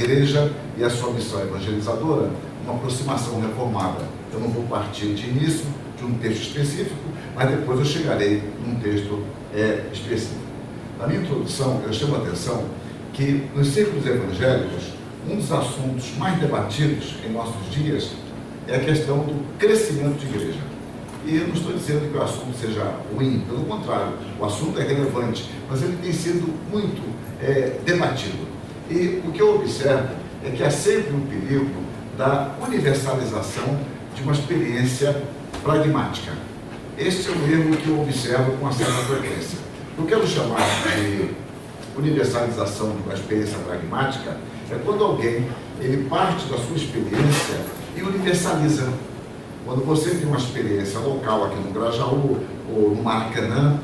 igreja e a sua missão evangelizadora, uma aproximação reformada. Eu não vou partir de início de um texto específico, mas depois eu chegarei num texto específico. Na minha introdução, eu chamo a atenção que nos círculos evangélicos, um dos assuntos mais debatidos em nossos dias é a questão do crescimento de igreja. E eu não estou dizendo que o assunto seja ruim, pelo contrário, o assunto é relevante, mas ele tem sido muito debatido. E o que eu observo é que há sempre um perigo da universalização de uma experiência pragmática. Este é um erro que eu observo com uma certa frequência. Eu quero chamar de universalização de uma experiência pragmática é quando alguém ele parte da sua experiência e universaliza. Quando você tem uma experiência local aqui no Grajaú ou no Maracanã,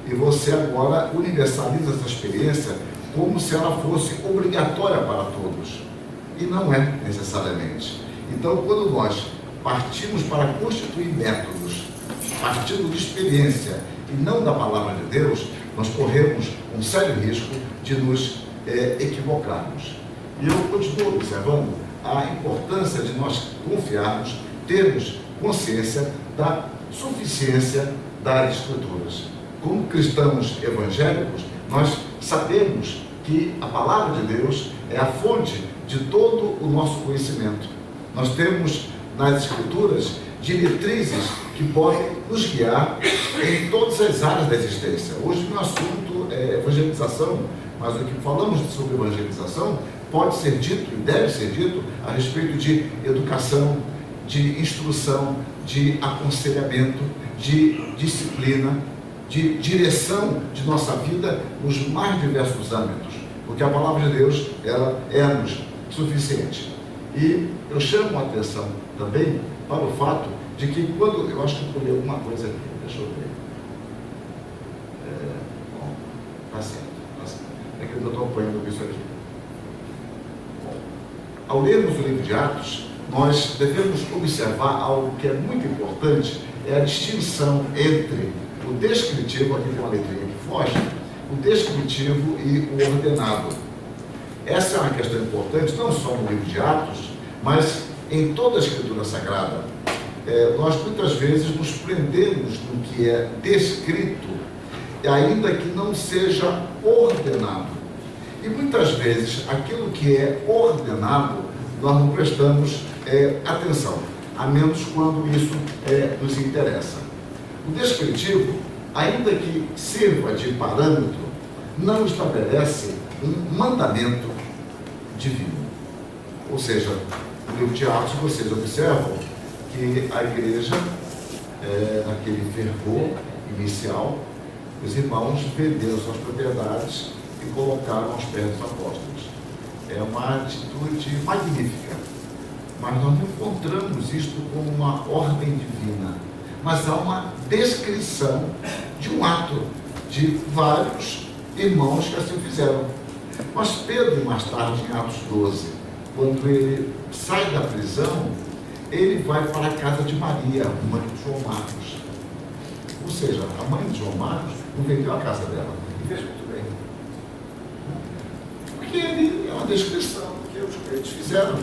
e você agora universaliza essa experiência como se ela fosse obrigatória para todos. E não é necessariamente. Então, quando nós partimos para constituir métodos, partindo de experiência e não da palavra de Deus, nós corremos um sério risco de nos equivocarmos. E eu continuo observando a importância de nós confiarmos, termos consciência da suficiência das Escrituras. Como cristãos evangélicos, nós sabemos que a palavra de Deus é a fonte de todo o nosso conhecimento. Nós temos nas Escrituras diretrizes que podem nos guiar em todas as áreas da existência. Hoje o meu assunto é evangelização, mas o que falamos sobre evangelização pode ser dito e deve ser dito a respeito de educação, de instrução, de aconselhamento, de disciplina, de direção de nossa vida nos mais diversos âmbitos, porque a palavra de Deus, ela é-nos suficiente. E eu chamo a atenção também para o fato de que quando, eu acho que eu pulei alguma coisa aqui, deixa eu ver. Bom, tá certo. É que eu estou apanhando isso aqui. Bom, ao lermos o livro de Atos, nós devemos observar algo que é muito importante, é a distinção entre o descritivo, aqui tem uma letrinha que foge, o descritivo e o ordenado. Essa é uma questão importante, não só no livro de Atos, mas em toda a Escritura Sagrada. Nós muitas vezes nos prendemos no que é descrito, ainda que não seja ordenado. E muitas vezes aquilo que é ordenado, nós não prestamos atenção, a menos quando isso nos interessa. O descritivo, ainda que sirva de parâmetro, não estabelece um mandamento divino. Ou seja, no livro de Atos vocês observam que a igreja, naquele fervor inicial, os irmãos venderam suas propriedades e colocaram aos pés dos apóstolos. É uma atitude magnífica, mas nós não encontramos isto como uma ordem divina, mas há uma descrição de um ato de vários irmãos que assim fizeram. Mas Pedro, mais tarde, em Atos 12, quando ele sai da prisão, ele vai para a casa de Maria, mãe de João Marcos. Ou seja, a mãe de João Marcos não vendeu a casa dela. E veja muito bem. Porque ele é uma descrição do que os crentes fizeram.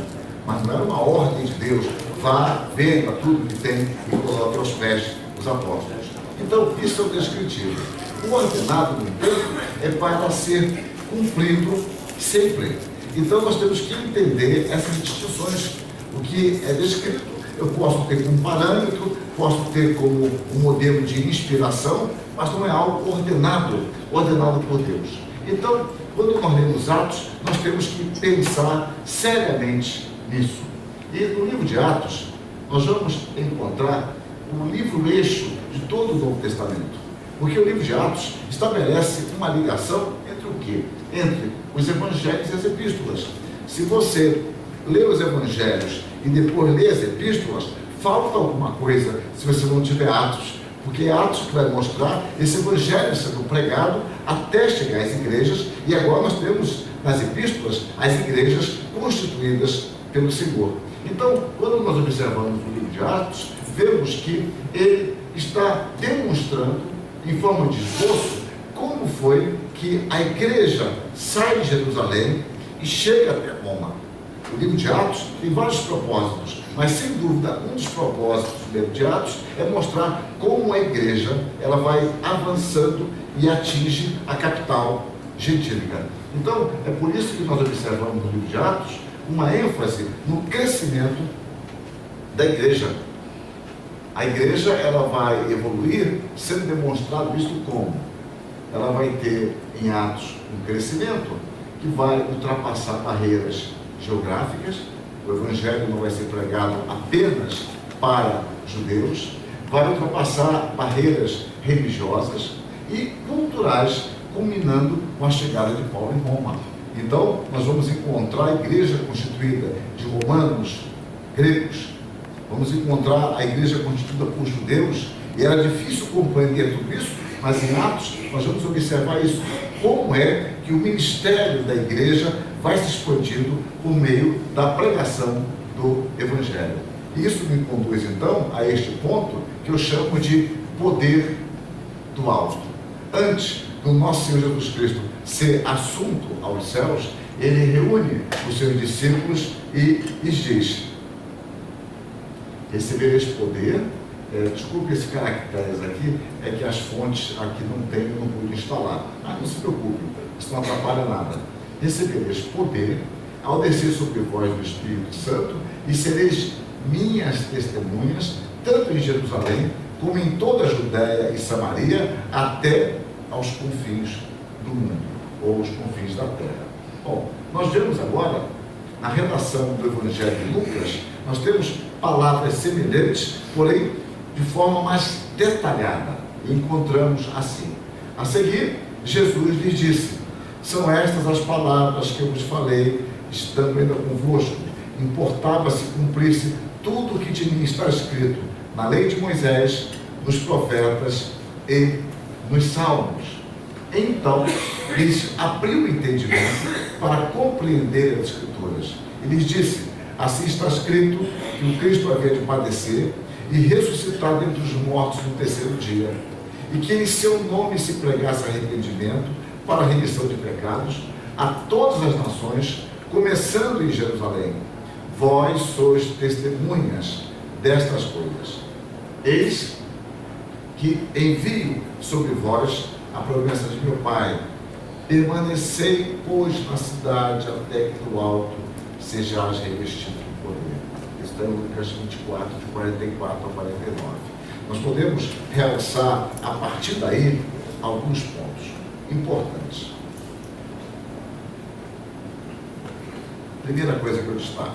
Mas não era uma ordem de Deus. Vá, venda tudo que tem e coloque aos pés dos apóstolos. Então, isso é o descritivo. O ordenado, no entanto, é para ser cumprido sempre. Então, nós temos que entender essas distinções. O que é descrito, eu posso ter como parâmetro, posso ter como um modelo de inspiração, mas não é algo ordenado por Deus. Então, quando nós lemos Atos, nós temos que pensar seriamente nisso. E no livro de Atos, nós vamos encontrar o livro-eixo de todo o Novo Testamento. Porque o livro de Atos estabelece uma ligação entre o quê? Entre os evangelhos e as epístolas. Se você lê os evangelhos e depois lê as epístolas, falta alguma coisa se você não tiver Atos, porque é Atos que vai mostrar esse evangelho sendo pregado até chegar às igrejas, e agora nós temos nas epístolas as igrejas constituídas pelo Senhor. Então, quando nós observamos o livro de Atos, vemos que ele está demonstrando, em forma de esboço, como foi que a igreja sai de Jerusalém e chega até Roma. O livro de Atos tem vários propósitos, mas sem dúvida um dos propósitos do livro de Atos é mostrar como a igreja ela vai avançando e atinge a capital gentílica. Então, é por isso que nós observamos no livro de Atos uma ênfase no crescimento da igreja. A igreja ela vai evoluir sendo demonstrado isto como? Ela vai ter em Atos um crescimento que vai ultrapassar barreiras geográficas. O evangelho não vai ser pregado apenas para judeus, vai ultrapassar barreiras religiosas e culturais, culminando com a chegada de Paulo em Roma. Então, nós vamos encontrar a igreja constituída de romanos, gregos, vamos encontrar a igreja constituída por judeus, e era difícil compreender tudo isso, mas em Atos nós vamos observar isso, como é que o ministério da igreja vai se expandindo por meio da pregação do evangelho. E isso me conduz então a este ponto que eu chamo de poder do alto. Antes do nosso Senhor Jesus Cristo ser assunto aos céus, ele reúne os seus discípulos e lhes diz: recebereis poder. Desculpe esse caracteres aqui, é que as fontes aqui não tem, não pude instalar. Mas não se preocupe, isso não atrapalha nada. Recebereis poder ao descer sobre vós do Espírito Santo e sereis minhas testemunhas, tanto em Jerusalém como em toda a Judéia e Samaria, até aos confins do mundo, ou os confins da terra. Bom, nós vemos agora, na redação do Evangelho de Lucas, nós temos palavras semelhantes, porém de forma mais detalhada. E encontramos assim: a seguir, Jesus lhes disse: são estas as palavras que eu vos falei, estando ainda convosco. Importava-se cumprisse tudo o que de mim está escrito na lei de Moisés, nos profetas e nos salmos. Então, lhes abriu o entendimento para compreender as Escrituras. E lhes disse: assim está escrito que o Cristo havia de padecer e ressuscitar dentre os mortos no terceiro dia, e que em seu nome se pregasse arrependimento para a remissão de pecados a todas as nações, começando em Jerusalém. Vós sois testemunhas destas coisas. Eis que envio sobre vós a promessa de meu Pai. Permanecei, pois, na cidade, até que do alto sejais revestido de poder. Isso está em Lucas 24, de 44 a 49. Nós podemos realçar, a partir daí, alguns pontos importantes. Primeira coisa que eu destaco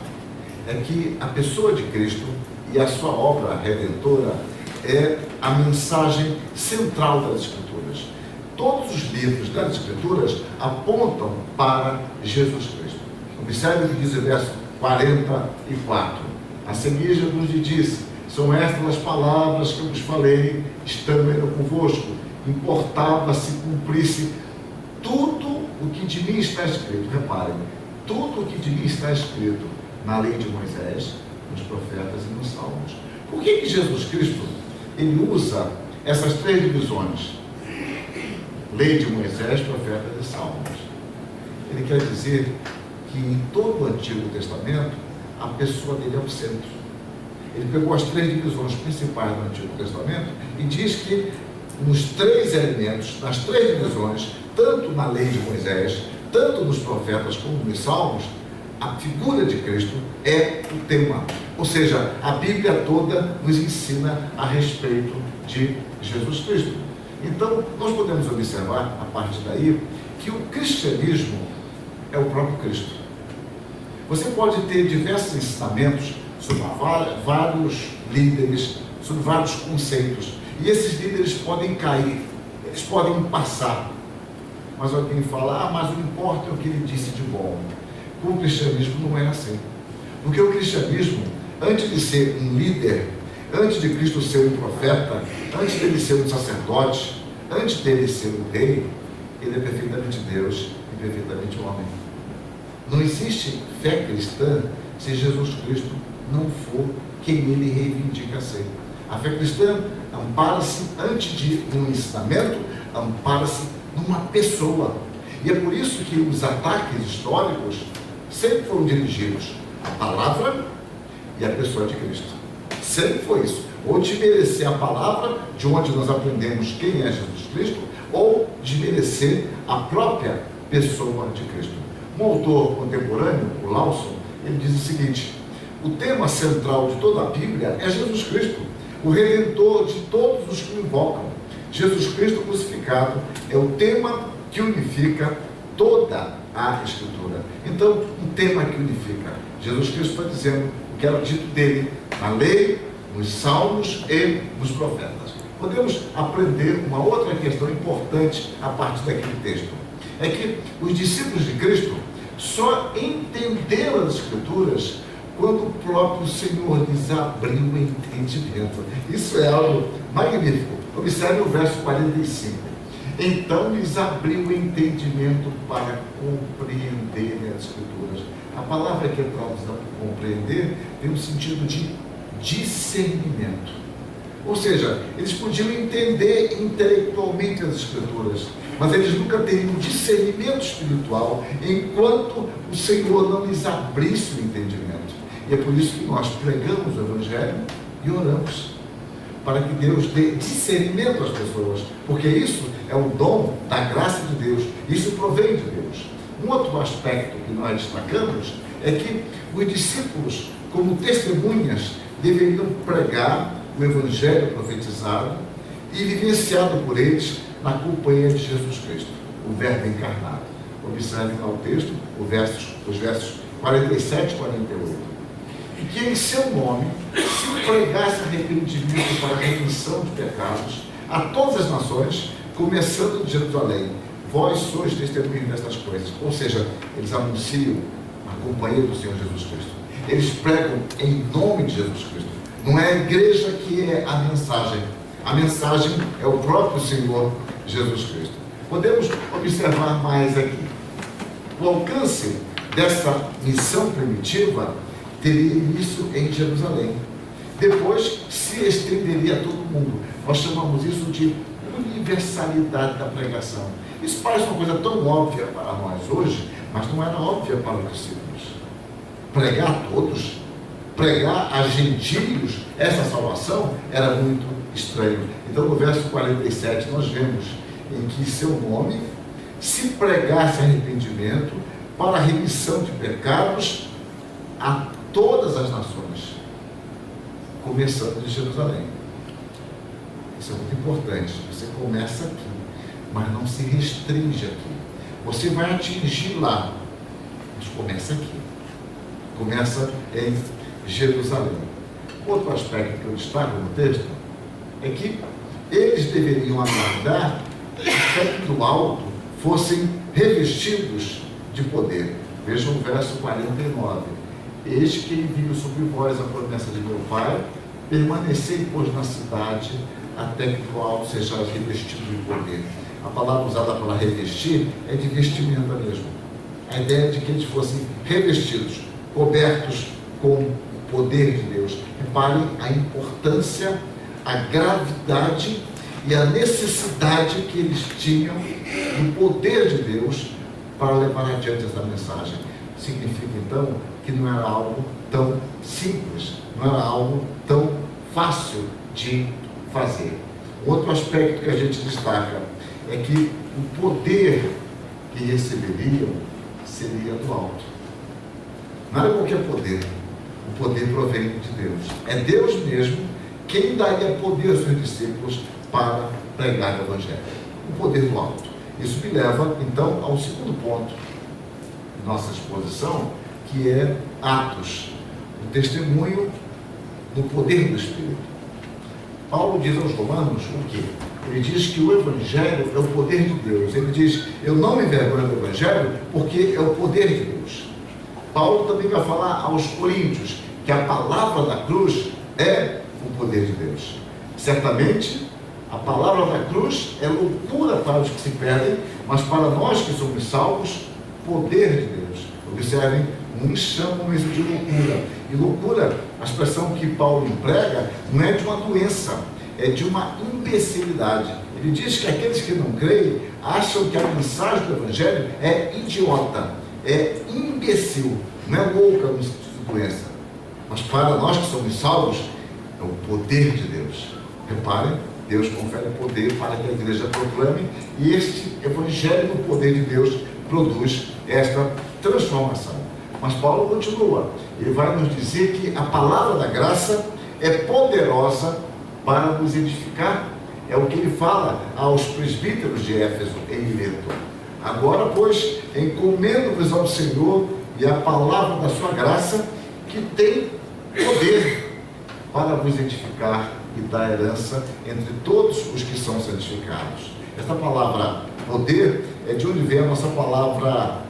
é que a pessoa de Cristo e a sua obra redentora é a mensagem central das Escrituras. Todos os livros das Escrituras apontam para Jesus Cristo. Observe o que diz o verso 44. A seguir, Jesus lhe disse: são estas as palavras que eu vos falei, estando ainda convosco. Importava-se cumprisse tudo o que de mim está escrito. Reparem, tudo o que de mim está escrito na lei de Moisés, nos profetas e nos salmos. Por que Jesus Cristo ele usa essas três divisões? Lei de Moisés, profetas e salmos. Ele quer dizer que em todo o Antigo Testamento, a pessoa dele é o centro. Ele pegou as três divisões principais do Antigo Testamento e diz que nos três elementos, nas três divisões, tanto na lei de Moisés, tanto nos profetas como nos salmos, a figura de Cristo é o tema. Ou seja, a Bíblia toda nos ensina a respeito de Jesus Cristo. Então, nós podemos observar, a partir daí, que o cristianismo é o próprio Cristo. Você pode ter diversos ensinamentos sobre vários líderes, sobre vários conceitos, e esses líderes podem cair, eles podem passar. Mas alguém fala: mas o que importa é o que ele disse de bom. Com o cristianismo não é assim. Porque o cristianismo, antes de ser um líder, antes de Cristo ser um profeta, antes dele ser um sacerdote, antes dele ser um rei, ele é perfeitamente Deus e perfeitamente homem. Não existe fé cristã se Jesus Cristo não for quem ele reivindica ser. A fé cristã ampara-se, antes de um ensinamento, ampara-se numa pessoa. E é por isso que os ataques históricos sempre foram dirigidos à palavra e à pessoa de Cristo. Sempre foi isso. Ou desmerecer a palavra, de onde nós aprendemos quem é Jesus Cristo, ou desmerecer a própria pessoa de Cristo. Um autor contemporâneo, o Lawson, ele diz o seguinte: o tema central de toda a Bíblia é Jesus Cristo, o Redentor de todos os que o invocam. Jesus Cristo crucificado é o tema que unifica toda a Escritura. Então, um tema que unifica. Jesus Cristo está dizendo o que era dito dele na lei, nos salmos e nos profetas. Podemos aprender uma outra questão importante a partir daquele texto. É que os discípulos de Cristo só entenderam as Escrituras quando o próprio Senhor lhes abriu o entendimento. Isso é algo magnífico. Observe o verso 45. Então lhes abriu o entendimento para compreenderem as Escrituras. A palavra que é traduzida por compreender tem um sentido de discernimento. Ou seja, eles podiam entender intelectualmente as Escrituras, mas eles nunca teriam discernimento espiritual enquanto o Senhor não lhes abrisse o entendimento. E é por isso que nós pregamos o Evangelho e oramos, para que Deus dê discernimento às pessoas, porque isso é um dom da graça de Deus, isso provém de Deus. Um outro aspecto que nós destacamos é que os discípulos, como testemunhas, deveriam pregar o Evangelho profetizado e vivenciado por eles na companhia de Jesus Cristo, o Verbo encarnado. Observe lá o texto, os versos 47 e 48. E que em seu nome se pregasse arrependimento para a remissão de pecados a todas as nações, começando de Jerusalém. Vós sois testemunhas destas coisas. Ou seja, eles anunciam a companhia do Senhor Jesus Cristo. Eles pregam em nome de Jesus Cristo. Não é a igreja que é a mensagem é o próprio Senhor Jesus Cristo. Podemos observar mais aqui. O alcance dessa missão primitiva teria início em Jerusalém. Depois se estenderia a todo mundo. Nós chamamos isso de universalidade da pregação. Isso parece uma coisa tão óbvia para nós hoje, mas não era óbvia para os discípulos. Pregar a todos, pregar a gentios essa salvação era muito estranho. Então, no verso 47, nós vemos em que seu nome se pregasse arrependimento para a remissão de pecados a todas as nações, começando de Jerusalém. Isso é muito importante. Você começa aqui, mas não se restringe aqui. Você vai atingir lá, mas começa aqui. Começa em Jerusalém. Outro aspecto que eu destaco no texto é que eles deveriam aguardar que do alto fossem revestidos de poder. Vejam o verso 49. Eis que envio sobre vós a promessa de meu Pai, permanecei, pois, na cidade, até que do alto sejais revestido de poder. A palavra usada para revestir é de vestimenta mesmo. A ideia de que eles fossem revestidos, cobertos com o poder de Deus. Reparem a importância, a gravidade e a necessidade que eles tinham do poder de Deus para levar adiante essa mensagem. Significa, então, que não era algo tão simples, não era algo tão fácil de fazer. Outro aspecto que a gente destaca é que o poder que receberiam seria do alto. Não era qualquer poder. O poder provém de Deus. É Deus mesmo quem daria poder aos seus discípulos para pregar o Evangelho. O poder do alto. Isso me leva, então, ao segundo ponto de nossa exposição, que é Atos, o testemunho do poder do Espírito. Paulo diz aos Romanos o quê? Ele diz que o Evangelho é o poder de Deus. Ele diz, eu não me envergonho do Evangelho porque é o poder de Deus. Paulo também vai falar aos Coríntios que a palavra da cruz é o poder de Deus. Certamente, a palavra da cruz é loucura para os que se perdem, mas para nós que somos salvos, poder de Deus. Observem, uns chamam isso de loucura. E loucura, a expressão que Paulo emprega, não é de uma doença, é de uma imbecilidade. Ele diz que aqueles que não creem acham que a mensagem do Evangelho é idiota, é imbecil, não é louca no sentido de doença. Mas para nós que somos salvos, é o poder de Deus. Reparem, Deus confere poder para que a igreja proclame, e este Evangelho no poder de Deus produz esta transformação. Mas Paulo continua, ele vai nos dizer que a palavra da graça é poderosa para nos edificar. É o que ele fala aos presbíteros de Éfeso em Mileto. Agora, pois, encomendo-vos ao Senhor e à palavra da sua graça, que tem poder para vos edificar e dar herança entre todos os que são santificados. Esta palavra poder é de onde vem a nossa palavra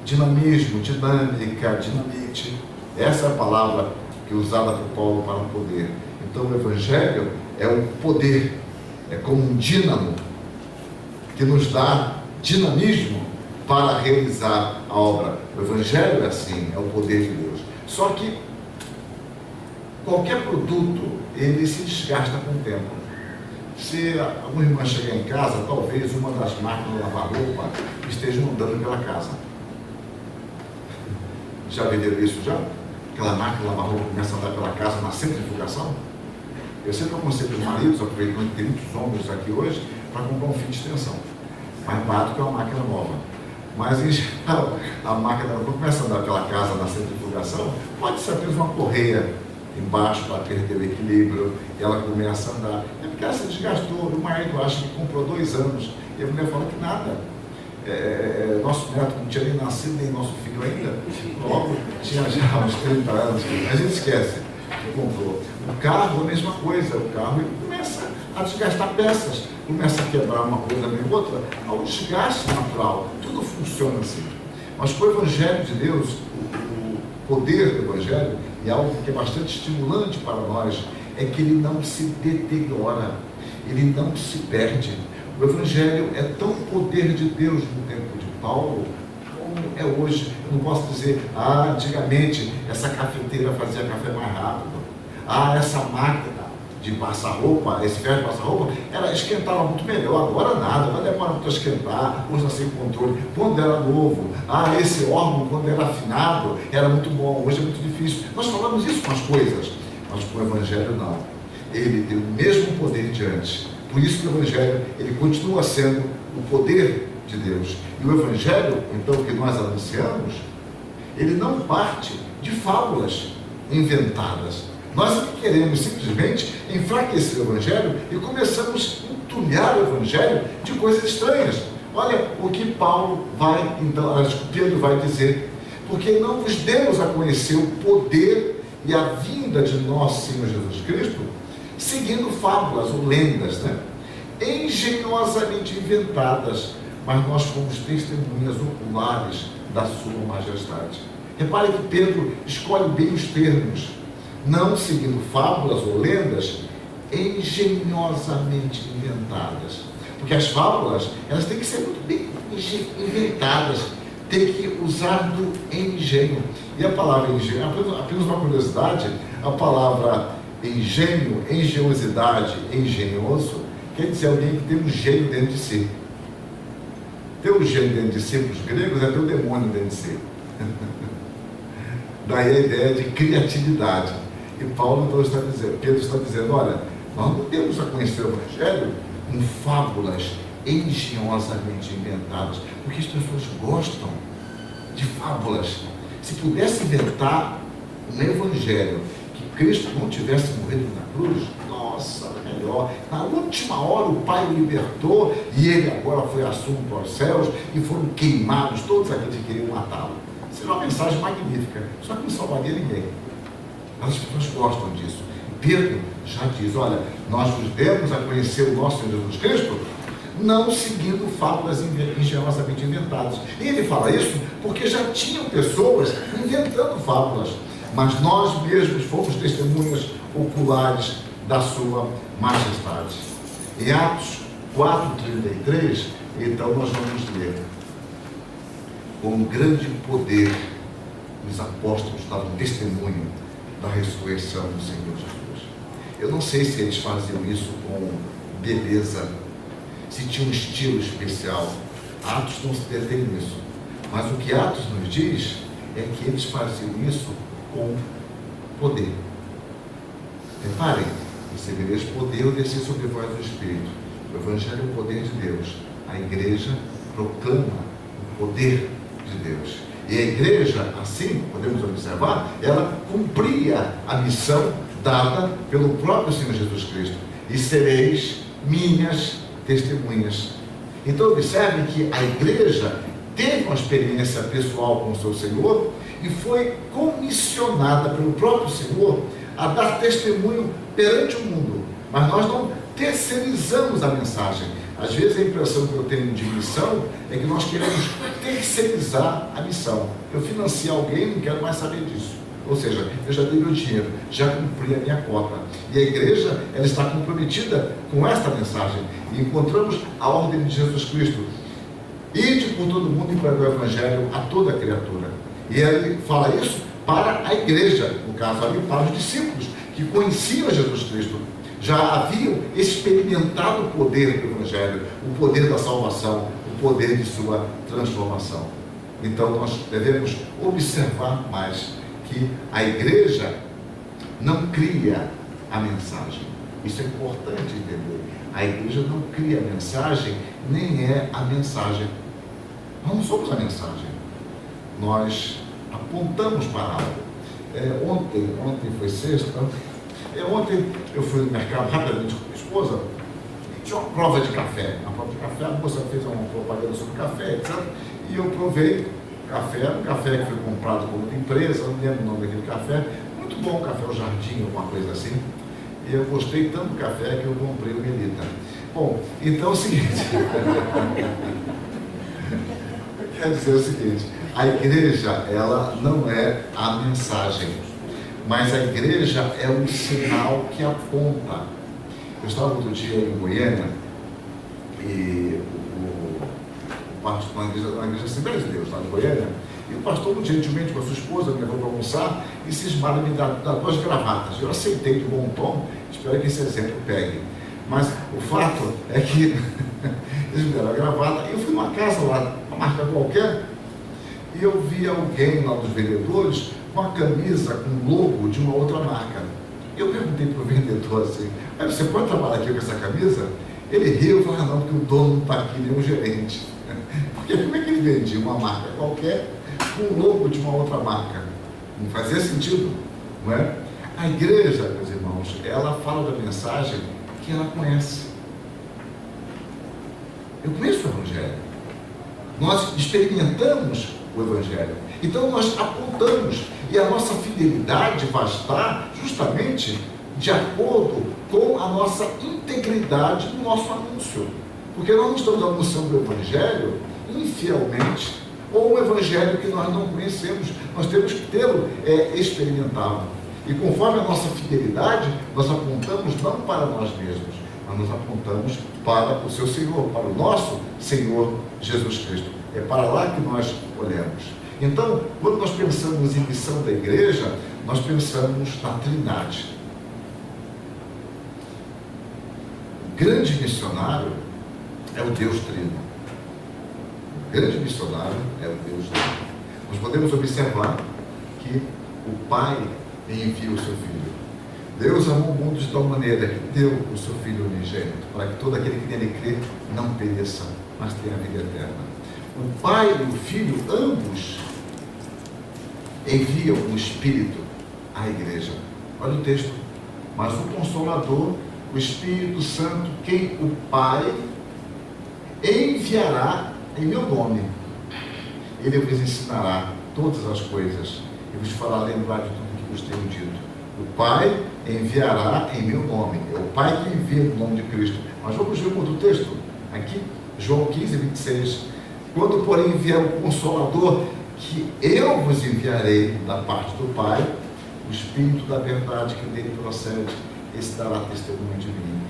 dinamismo, dinâmica, dinamite. Essa é a palavra que é usada por Paulo para o poder. Então o Evangelho é o poder, é como um dínamo que nos dá dinamismo para realizar a obra. O Evangelho é assim, é o poder de Deus. Só que qualquer produto, ele se desgasta com o tempo. Se alguma irmã chegar em casa, talvez uma das máquinas de lavar roupa esteja andando pela casa. Já viram isso já? Aquela máquina de lavar roupa começa a andar pela casa na centrifugação? Eu sempre aconselho os maridos, aproveitando que tem muitos homens aqui hoje, para comprar um fio de extensão. Mais barato que uma máquina nova. Mas em geral, a máquina quando começa a andar pela casa na centrifugação, pode ser apenas uma correia embaixo para perder o equilíbrio, e ela começa a andar. É porque ela se desgastou. O marido acha que comprou 2 anos, e a mulher fala que nada. Nosso neto não tinha nem nascido, nem nosso filho ainda, logo tinha já uns 30 anos. A gente esquece que comprou. O carro, a mesma coisa. O carro ele começa a desgastar peças, começa a quebrar uma coisa nem outra, há um desgaste natural. Tudo funciona assim. Mas com o Evangelho de Deus, o poder do Evangelho, e algo que é bastante estimulante para nós, é que ele não se deteriora, ele não se perde. O Evangelho é tão poder de Deus no tempo de Paulo, como é hoje. Eu não posso dizer, antigamente essa cafeteira fazia café mais rápido, essa máquina de passar roupa, esse ferro de passar roupa, ela esquentava muito melhor. Agora nada, vai demorar muito a esquentar, usa sem controle. Quando era novo, esse órgão, quando era afinado, era muito bom. Hoje é muito difícil. Nós falamos isso com as coisas, mas com o Evangelho não. Ele tem o mesmo poder de antes. Por isso que o Evangelho, ele continua sendo o poder de Deus. E o Evangelho, então, que nós anunciamos, ele não parte de fábulas inventadas. Nós queremos simplesmente enfraquecer o Evangelho e começamos a entulhar o Evangelho de coisas estranhas. Olha o que Paulo vai, então, Pedro vai dizer: porque não vos demos a conhecer o poder e a vinda de nosso Senhor Jesus Cristo, seguindo fábulas ou lendas, engenhosamente inventadas, mas nós fomos testemunhas oculares da sua majestade. Repare que Pedro escolhe bem os termos. Não seguindo fábulas ou lendas engenhosamente inventadas. Porque as fábulas, elas têm que ser muito bem inventadas, tem que usar do engenho. E a palavra engenho, apenas uma curiosidade, a palavra engenho, engenhosidade, engenhoso, quer dizer alguém que tem um gênio dentro de si. Ter um gênio dentro de si, para os gregos, é ter um demônio dentro de si. Daí a ideia de criatividade. E Paulo então está dizendo, Pedro está dizendo, olha, nós não temos a conhecer o Evangelho com fábulas engenhosamente inventadas, porque as pessoas gostam de fábulas. Se pudesse inventar um Evangelho que Cristo não tivesse morrido na cruz, nossa, melhor. Na última hora o Pai o libertou e ele agora foi assunto aos céus e foram queimados todos aqueles que queriam matá-lo. Seria uma mensagem magnífica, só que não salvaria ninguém. Mas as pessoas gostam disso. E Pedro já diz, olha, nós vos demos a conhecer o nosso Senhor Jesus Cristo, não seguindo fábulas engenhosamente inventadas. E ele fala isso porque já tinham pessoas inventando fábulas, mas nós mesmos fomos testemunhas oculares da sua majestade. Em Atos 4:33, então nós vamos ler: com grande poder os apóstolos davam testemunho da ressurreição do Senhor Jesus. Eu não sei se eles faziam isso com beleza, se tinha um estilo especial, Atos não se detém nisso. Mas o que Atos nos diz é que eles faziam isso com poder. Reparem, recebereis poder ou descer sobre vós do Espírito. O Evangelho é o poder de Deus. A igreja proclama o poder de Deus. E a igreja, assim, podemos observar, ela cumpria a missão dada pelo próprio Senhor Jesus Cristo. E sereis minhas testemunhas. Então observem que a igreja teve uma experiência pessoal com o seu Senhor e foi comissionada pelo próprio Senhor a dar testemunho perante o mundo. Mas nós não terceirizamos a mensagem. Às vezes a impressão que eu tenho de missão é que nós queremos terceirizar a missão. Eu financiar alguém, não quero mais saber disso. Ou seja, eu já dei meu dinheiro, já cumpri a minha cota. E a igreja, ela está comprometida com esta mensagem. E encontramos a ordem de Jesus Cristo: ide por todo mundo e pregar o Evangelho a toda criatura. E ele fala isso para a igreja, no caso ali, para os discípulos, que conheciam Jesus Cristo. Já haviam experimentado o poder do Evangelho, o poder da salvação, o poder de sua transformação. Então nós devemos observar mais que a igreja não cria a mensagem. Isso é importante entender. A igreja não cria a mensagem, nem é a mensagem. Nós não somos a mensagem. Nós apontamos para algo. Ontem foi sexta. Ontem eu fui no mercado rapidamente com minha esposa. Tinha uma prova de café. A prova de café, a moça fez uma propaganda sobre café, etc. E eu provei café, um café que foi comprado por outra empresa, não lembro o nome daquele café. Muito bom, café ao Jardim, alguma coisa assim. E eu gostei tanto do café que eu comprei o Melita. Bom, então é o seguinte. Quero dizer o seguinte: a igreja, ela não é a mensagem, mas a igreja é um sinal que aponta. Eu estava outro dia em Goiânia e o pastor, na igreja Assembleia de Deus, lá de Goiânia, e o pastor, muito gentilmente com a sua esposa, me levou para almoçar e cismaram me dar 2 gravatas. Eu aceitei de bom tom, espero que esse exemplo pegue. Mas o fato é que eles me deram a gravata e eu fui numa casa lá, uma marca qualquer, e eu vi alguém lá dos vendedores com a camisa com o logo de uma outra marca. Eu perguntei para o vendedor assim: você pode trabalhar aqui com essa camisa? Ele riu e falou: não, porque o dono não está aqui, nem o gerente. Porque como é que ele vendia uma marca qualquer com o logo de uma outra marca? Não fazia sentido, não é? A igreja, meus irmãos, ela fala da mensagem que ela conhece. Eu conheço o Evangelho. Nós experimentamos o Evangelho. Então nós apontamos, e a nossa fidelidade vai estar justamente de acordo com a nossa integridade no nosso anúncio. Porque nós não estamos anunciando o Evangelho infielmente, ou um Evangelho que nós não conhecemos. Nós temos que tê-lo experimentado. E conforme a nossa fidelidade, nós apontamos não para nós mesmos, mas nós apontamos para o seu Senhor, para o nosso Senhor Jesus Cristo. É para lá que nós olhamos. Então, quando nós pensamos em missão da igreja, nós pensamos na Trindade. O grande missionário é o Deus Trino. O grande missionário é o Deus Trino. Nós podemos observar que o Pai envia o seu Filho. Deus amou o mundo de tal maneira que deu o seu Filho unigênito, para que todo aquele que nele crê não pereça, mas tenha a vida eterna. O Pai e o Filho, ambos, enviam o Espírito à igreja. Olha o texto: mas o Consolador, o Espírito Santo, quem o Pai enviará em meu nome, ele vos ensinará todas as coisas e vos fará lembrar de tudo que vos tenho dito. O Pai enviará em meu nome. É o Pai que envia no nome de Cristo. Mas vamos ver outro texto aqui, João 15, 26. Quando, porém, vier o Consolador, que eu vos enviarei da parte do Pai, o Espírito da verdade que dele procede, esse dará testemunho de mim.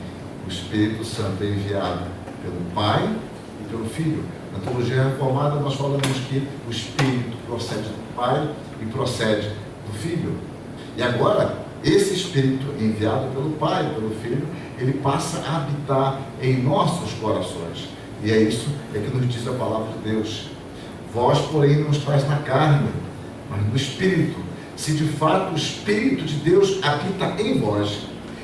O Espírito Santo é enviado pelo Pai e pelo Filho. Na teologia reformada nós falamos que o Espírito procede do Pai e procede do Filho. E agora, esse Espírito enviado pelo Pai e pelo Filho, ele passa a habitar em nossos corações. E é isso que nos diz a palavra de Deus. Vós, porém, não estáis na carne, mas no Espírito, se de fato o Espírito de Deus habita em vós.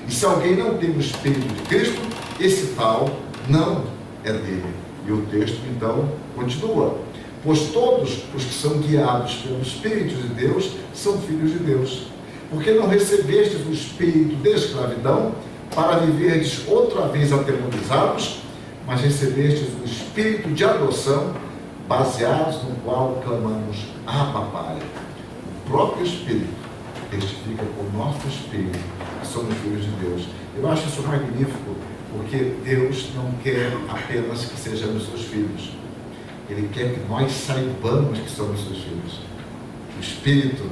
E se alguém não tem o Espírito de Cristo, esse tal não é dele. E o texto, então, continua. Pois todos os que são guiados pelo Espírito de Deus são filhos de Deus. Porque não recebestes o espírito de escravidão para viverdes outra vez atemorizados, mas recebestes o espírito de adoção, baseados no qual clamamos: Abba, Pai. O próprio Espírito testifica com o nosso espírito que somos filhos de Deus. Eu acho isso magnífico, porque Deus não quer apenas que sejamos seus filhos. Ele quer que nós saibamos que somos seus filhos. O Espírito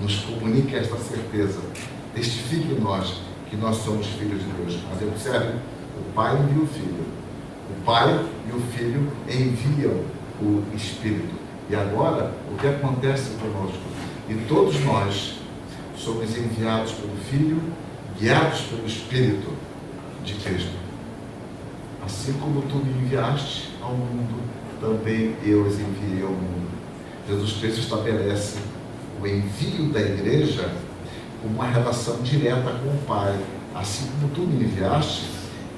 nos comunica esta certeza, testifica em nós que nós somos filhos de Deus. Mas observe, o Pai envia o Filho. O Pai e o Filho enviam o Espírito. E agora, o que acontece conosco? E todos nós somos enviados pelo Filho, guiados pelo Espírito de Cristo. Assim como tu me enviaste ao mundo, também eu os enviei ao mundo. Jesus Cristo estabelece o envio da igreja como uma relação direta com o Pai. Assim como tu me enviaste,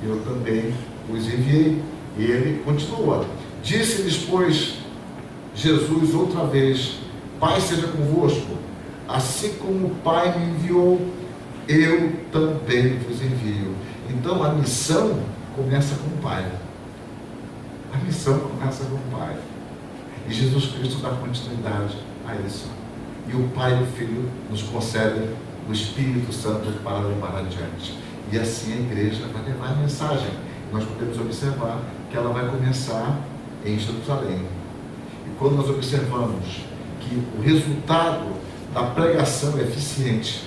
eu também os enviei. E ele continua. Disse-lhes, pois, Jesus outra vez: Pai seja convosco. Assim como o Pai me enviou, eu também vos envio. Então a missão começa com o Pai. A missão começa com o Pai. E Jesus Cristo dá continuidade a isso. E o Pai e o Filho nos concedem o Espírito Santo para levar adiante. E assim a igreja vai levar a mensagem. Nós podemos observar que ela vai começar em Jerusalém. E quando nós observamos que o resultado da pregação eficiente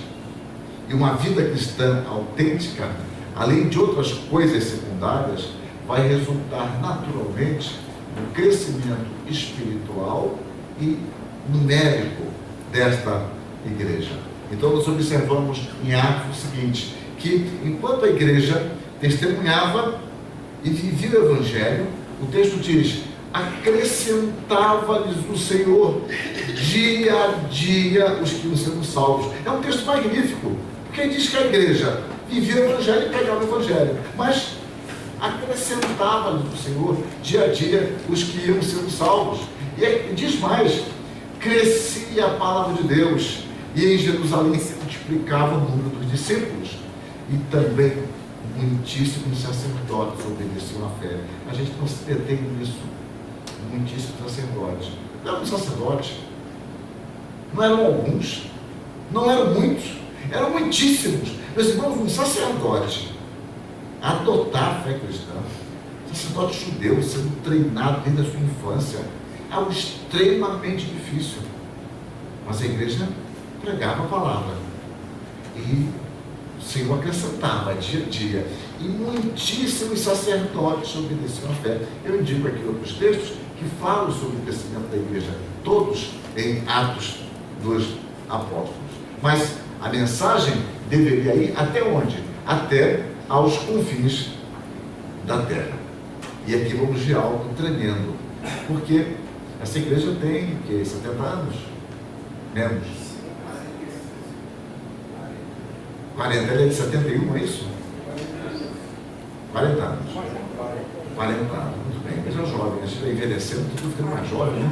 e uma vida cristã autêntica, além de outras coisas secundárias, vai resultar naturalmente no crescimento espiritual e numérico desta igreja. Então nós observamos em Atos o seguinte, que enquanto a igreja testemunhava e vivia o Evangelho, o texto diz: acrescentava-lhes o Senhor dia a dia os que iam sendo salvos. É um texto magnífico, porque diz que a igreja vivia o Evangelho e pregava o Evangelho, mas acrescentava-lhes o Senhor dia a dia os que iam sendo salvos. E diz mais: crescia a palavra de Deus, e em Jerusalém se multiplicava o número dos discípulos, e também muitíssimos sacerdotes obedeciam à fé. A gente não se detém nisso. Muitíssimos sacerdotes. Não eram sacerdotes, não eram alguns, não eram muitos, eram muitíssimos. Meus irmãos, um sacerdote adotar a fé cristã, sacerdote judeu sendo treinado desde a sua infância, é algo extremamente difícil. Mas a igreja pregava a palavra e o Senhor acrescentava dia a dia, e muitíssimos sacerdotes obedeciam à fé. Eu indico aqui outros textos que falam sobre o crescimento da igreja, todos em Atos dos Apóstolos. Mas a mensagem deveria ir até onde? Até aos confins da terra. E aqui vamos de algo tremendo, porque essa igreja tem, que 70 anos? Menos. 40, ela é de 71, é isso? 40 anos. 40 anos, muito bem. Mas é jovem, a gente vai envelhecendo, tudo ficando mais jovem, né?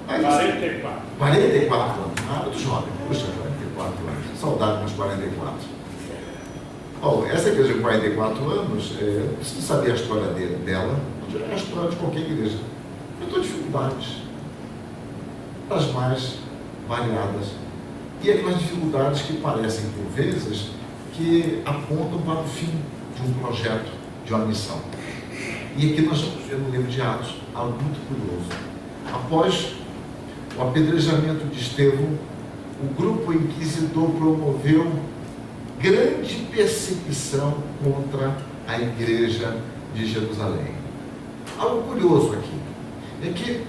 Mas, 44. 44 anos, muito jovem. Puxa, 44 anos. Saudade dos 44. Bom, essa igreja de 44 anos, eu preciso saber a história dela, é a história de qualquer igreja. Eu tenho dificuldades, das mais variadas. E aquelas dificuldades que parecem, por vezes, que apontam para o fim de um projeto, de uma missão. E aqui nós vamos ver no livro de Atos algo muito curioso. Após o apedrejamento de Estevão, o grupo inquisidor promoveu grande perseguição contra a igreja de Jerusalém. Algo curioso aqui é que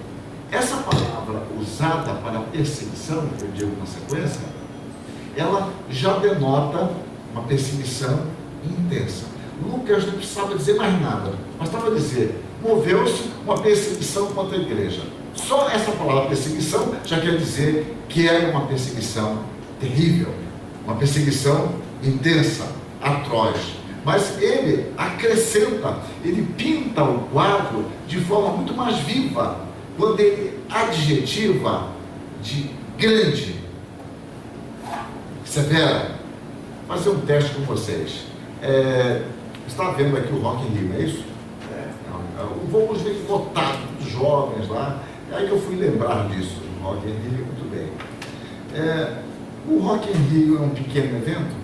essa palavra usada para perseguição, que eu digo na sequência, ela já denota uma perseguição intensa. Lucas não precisava dizer mais nada. Bastava dizer, moveu-se uma perseguição contra a igreja. Só essa palavra perseguição já quer dizer que era uma perseguição terrível, uma perseguição intensa, atroz. Mas ele acrescenta, ele pinta o quadro de forma muito mais viva, quando ele adjetiva de grande. Severa, vou fazer um teste com vocês. Está vendo aqui o Rock in Rio, é isso? Vamos ver lotado de jovens lá. Aí que eu fui lembrar disso. O Rock in Rio, muito bem. O Rock in Rio é um pequeno evento?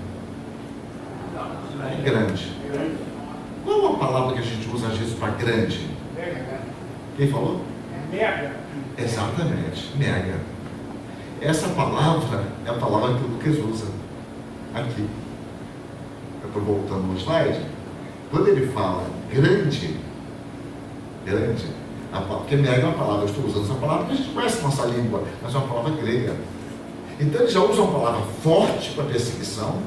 É grande. Qual a palavra que a gente usa às vezes para grande? Mega. Quem falou? Mega. Exatamente, mega. Essa palavra é a palavra que o Lucas usa aqui. Eu estou voltando no slide. Quando ele fala grande, porque mega é uma palavra, eu estou usando essa palavra porque a gente conhece nossa língua, mas é uma palavra grega. Então ele já usa uma palavra forte para perseguição,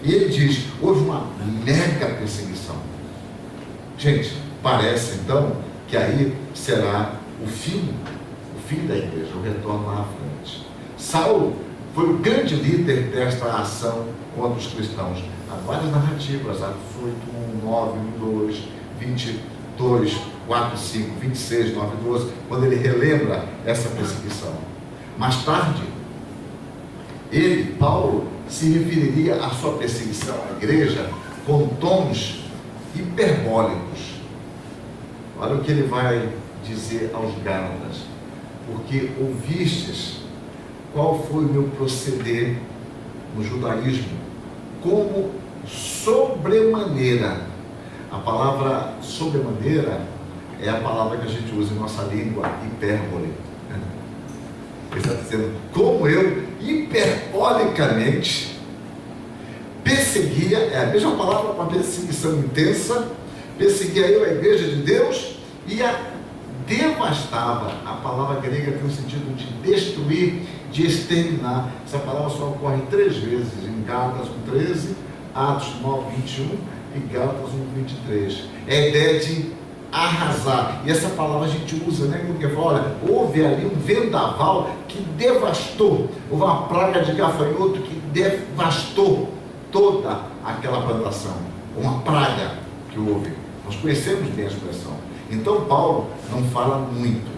e ele diz, houve uma mega perseguição. Gente, parece então que aí será o fim da igreja, o retorno lá à frente. Saulo foi o grande líder desta ação contra os cristãos. Há várias narrativas, Atos 8, 1, 9, 1, 2, 22, 4, 5, 26, 9, 12, quando ele relembra essa perseguição. Mais tarde, Paulo, se referiria à sua perseguição à igreja com tons hiperbólicos. Olha o que ele vai dizer aos Gálatas: porque ouvistes qual foi o meu proceder no judaísmo, como sobremaneira. A palavra sobremaneira é a palavra que a gente usa em nossa língua, hipérbole. Ele está dizendo, como eu hiperbolicamente perseguia, é a mesma palavra para perseguição intensa, perseguia eu a igreja de Deus e a devastava. A palavra grega tem o sentido de destruir, de exterminar. Essa palavra só ocorre 3 vezes, em Gálatas 1:13, Atos 9:21 e Gálatas 1:23. É a ideia de arrasar. E essa palavra a gente usa, né? Porque fala, olha, houve ali um vendaval que devastou, houve uma praga de gafanhoto que devastou toda aquela plantação. Uma praga que houve. Nós conhecemos bem a expressão. Então Paulo não fala muito,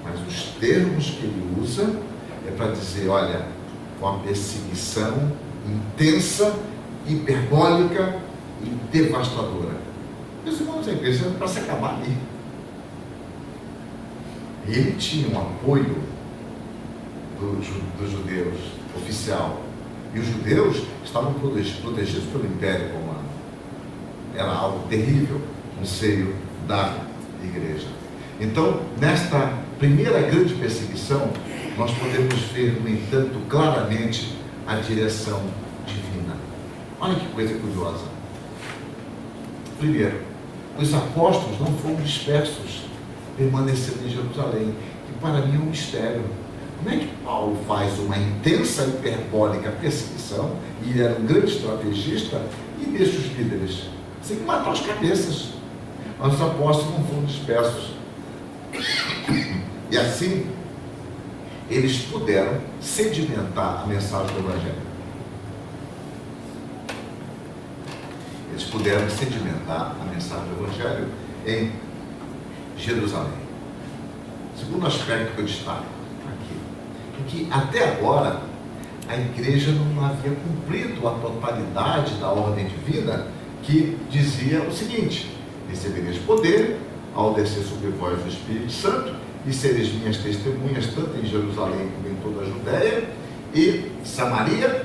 mas os termos que ele usa é para dizer, olha, uma perseguição intensa, hiperbólica e devastadora. Meus irmãos, a igreja era para se acabar ali. Ele tinha um apoio dos judeus oficial, e os judeus estavam protegidos pelo Império Romano. Era algo terrível no seio da igreja. Então, nesta primeira grande perseguição, nós podemos ver, no entanto, claramente a direção divina. Olha que coisa curiosa. Primeiro, os apóstolos não foram dispersos, permanecendo em Jerusalém, que para mim é um mistério. Como é que Paulo faz uma intensa hiperbólica perseguição, e ele era um grande estrategista, e deixa os líderes? Tem que matar as cabeças. Mas os apóstolos não foram dispersos. E assim, eles puderam sedimentar a mensagem do Evangelho. Eles puderam sedimentar a mensagem do Evangelho em Jerusalém. Segundo aspecto que eu destaco aqui, é que até agora a igreja não havia cumprido a totalidade da ordem divina, que dizia o seguinte: recebereis poder ao descer sobre vós o Espírito Santo, e sereis minhas testemunhas, tanto em Jerusalém como em toda a Judéia e Samaria,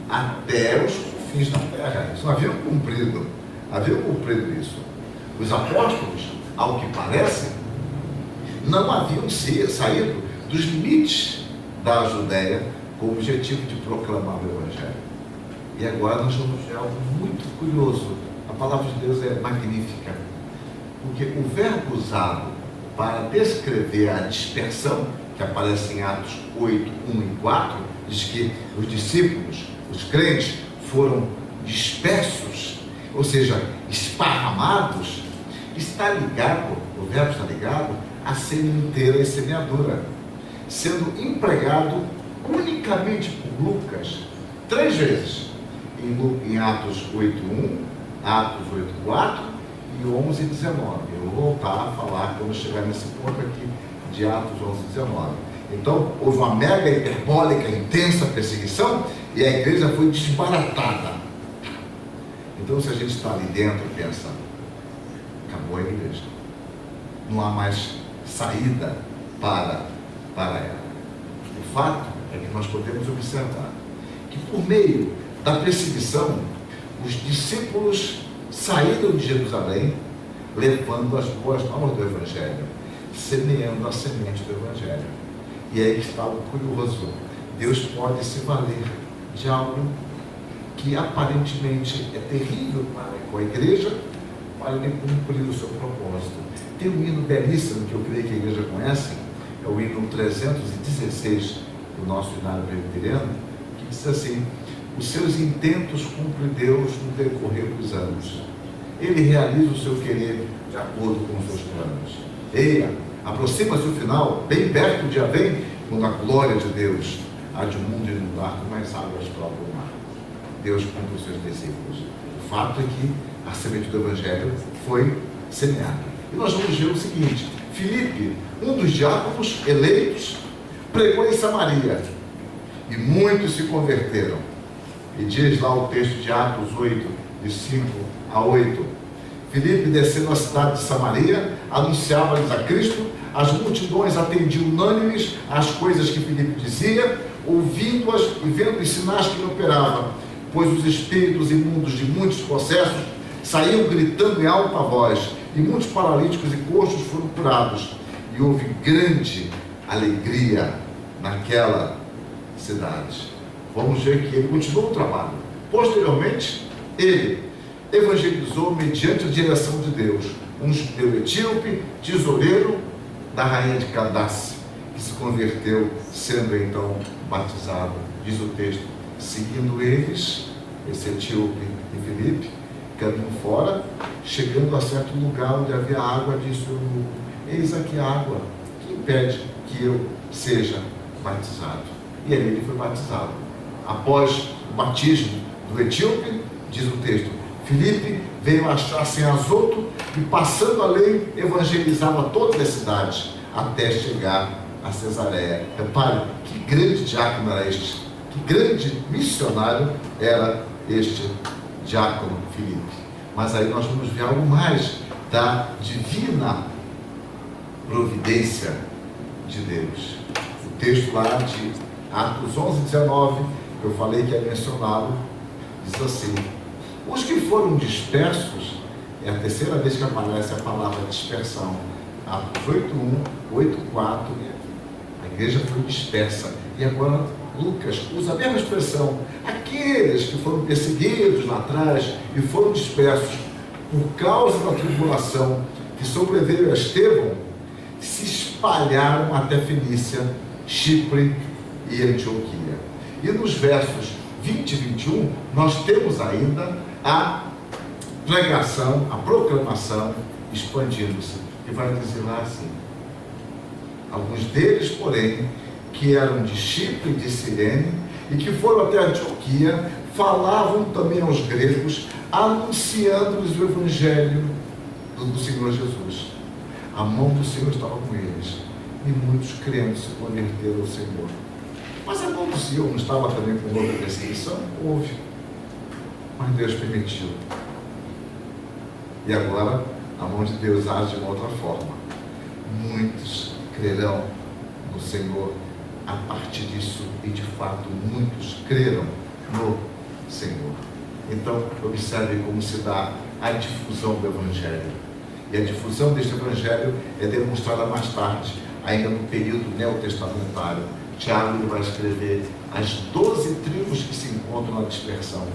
até os confins da terra. Eles não haviam cumprido isso. Os apóstolos, ao que parece, não haviam saído dos limites da Judéia com o objetivo de proclamar o Evangelho. E agora nós vamos ver algo muito curioso. A palavra de Deus é magnífica, porque o verbo usado para descrever a dispersão, que aparece em Atos 8, 1 e 4, diz que os discípulos, os crentes, foram dispersos, ou seja, esparramados está ligado, o verbo está ligado à sementeira e semeadura, sendo empregado unicamente por Lucas 3 vezes, em Atos 8:1, Atos 8:4 e 11:19. Eu vou voltar a falar quando chegar nesse ponto aqui de Atos 11:19. Então, houve uma mega hiperbólica, intensa perseguição e a igreja foi desbaratada. Então, se a gente está ali dentro e pensa, acabou a igreja, não há mais saída para ela. O fato é que nós podemos observar que por meio da perseguição, os discípulos saíram de Jerusalém levando as boas novas do Evangelho, semeando a semente do Evangelho. E aí está o curioso: Deus pode se valer de algo que aparentemente é terrível com a igreja, para ele cumprir o seu propósito. Tem um hino belíssimo que eu creio que a igreja conhece, é o hino 316 do nosso hinário presbiteriano, que diz assim: os seus intentos cumpre Deus no decorrer dos anos. Ele realiza o seu querer de acordo com os seus planos. Eia, aproxima-se o final, bem perto o dia vem, quando a glória de Deus há de o mundo inundar como as águas próprias do mar. Deus cumpre os seus desígnios. O fato é que a semente do Evangelho foi semeada. E nós vamos ver o seguinte: Filipe, um dos diáconos eleitos, pregou em Samaria, e muitos se converteram. E diz lá o texto de Atos 8, de 5-8, Filipe, descendo a cidade de Samaria, anunciava-lhes a Cristo. As multidões atendiam unânimes às coisas que Filipe dizia, ouvindo-as e vendo os sinais que ele operava, pois os espíritos imundos de muitos processos saíam gritando em alta voz, e muitos paralíticos e coxos foram curados, e houve grande alegria naquela cidade. Vamos ver que ele continuou o trabalho. Posteriormente, ele evangelizou mediante a direção de Deus um judeu etíope, tesoureiro da rainha de Candace, que se converteu, sendo então batizado. Diz o texto: seguindo eles, esse etíope e Filipe, caminham fora, chegando a certo lugar onde havia água, disse o eunuco: eis aqui a água, que impede que eu seja batizado? E aí ele foi batizado. Após o batismo do etíope, diz o texto, Filipe veio achar-se em Azoto e, passando a lei, evangelizava todas as cidades até chegar a Cesareia. Repare, que grande diácono era este, que grande missionário era este diácono Filipe. Mas aí nós vamos ver algo mais da divina providência de Deus. O texto lá de Atos 11:19, que eu falei que é mencionado, diz assim: os que foram dispersos, é a terceira vez que aparece a palavra dispersão. Atos 8:1, 8:4, a igreja foi dispersa. E agora Lucas usa a mesma expressão: aqueles que foram perseguidos lá atrás e foram dispersos por causa da tribulação que sobreveio a Estevão, se espalharam até Fenícia, Chipre e Antioquia. E nos versos 20 e 21, nós temos ainda a pregação, a proclamação expandindo-se. E vai dizer lá assim: alguns deles, porém, que eram de Chipre e de Cirene, e que foram até Antioquia, falavam também aos gregos, anunciando-lhes o Evangelho do Senhor Jesus. A mão do Senhor estava com eles, e muitos crentes se converteram ao Senhor. Mas a mão do Senhor não estava também com outra perseguição? Houve. Mas Deus permitiu. E agora, a mão de Deus age de uma outra forma. Muitos crerão no Senhor a partir disso, e de fato muitos creram no Senhor. Então, observe como se dá a difusão do Evangelho. E a difusão deste Evangelho é demonstrada mais tarde, ainda no período neotestamentário. Tiago vai escrever as 12 tribos que se encontram na dispersão.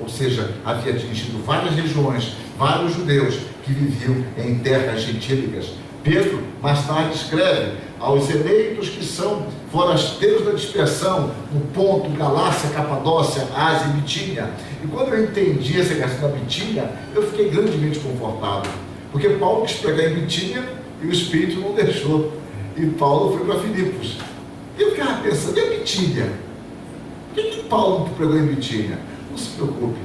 Ou seja, havia atingido várias regiões, vários judeus que viviam em terras gentílicas. Pedro, mais tarde, escreve aos eleitos que são forasteiros da dispersão, no Ponto, Galácia, Capadócia, Ásia e Bitínia. E quando eu entendi essa questão da Bitínia, eu fiquei grandemente confortado, Porque Paulo quis pregar em Bitínia e o Espírito não deixou. E Paulo foi para Filipos. E eu ficava pensando, e a Bitínia? Por que Paulo não pregou em Bitínia? Não se preocupe.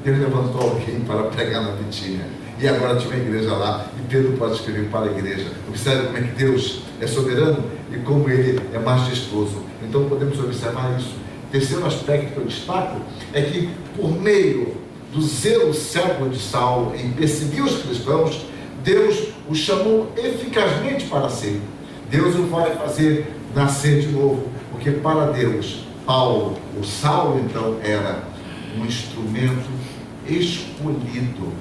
Deus levantou alguém para pregar na Bitínia. E agora tinha uma igreja lá, e Pedro pode escrever para a igreja. Observe como é que Deus é soberano e como Ele é majestoso. Então podemos observar isso. Terceiro aspecto que eu destaco é que, por meio do zelo cego de Saulo em perseguir os cristãos, Deus o chamou eficazmente para si. Deus o vai fazer nascer de novo, porque para Deus, Paulo, o Saulo então, era um instrumento escolhido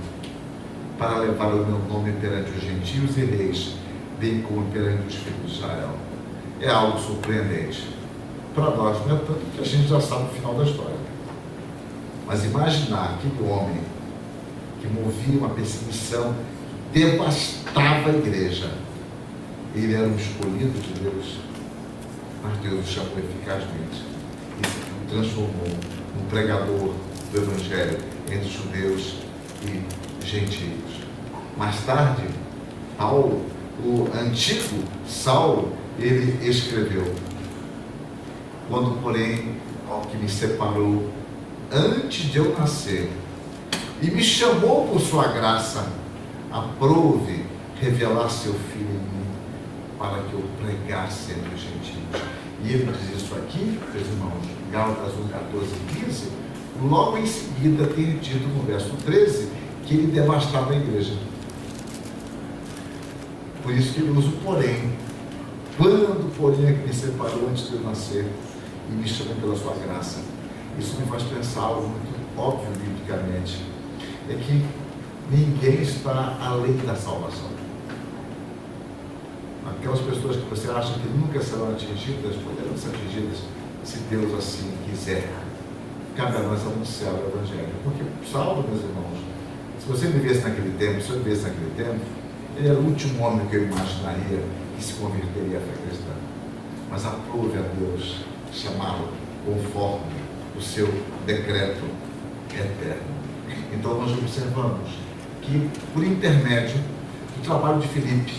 para levar o meu nome perante os gentios e reis, bem como perante os filhos de Israel. É algo surpreendente. Para nós não é tanto que a gente já sabe o final da história. Mas imaginar aquele homem que movia uma perseguição, devastava a igreja, ele era um escolhido de Deus, mas Deus o chamou eficazmente e o transformou num pregador do Evangelho entre judeus e gentios. Mais tarde, Paulo, o antigo Saulo, ele escreveu: quando, porém, ao que me separou antes de eu nascer e me chamou por sua graça, aprove revelar seu Filho em mim, para que eu pregasse entre os gentios. E ele diz isso aqui, meus irmãos, Gálatas 1, 14 e 15, logo em seguida tem dito no verso 13 que ele devastava a igreja. Por isso que ele usa o porém. Quando, porém, é que me separou antes de eu nascer e me chamou pela sua graça. Isso me faz pensar algo muito óbvio biblicamente, é que ninguém está além da salvação. Aquelas pessoas que você acha que nunca serão atingidas, poderão ser atingidas se Deus assim quiser. Cabe a nós anunciar o Evangelho. Porque Saulo, meus irmãos, se você vivesse naquele tempo, se eu vivesse naquele tempo, ele era o último homem que eu imaginaria que se converteria à fé cristã. Mas aprove a Deus chamá-lo conforme o seu decreto eterno. Então nós observamos que, por intermédio do trabalho de Filipe,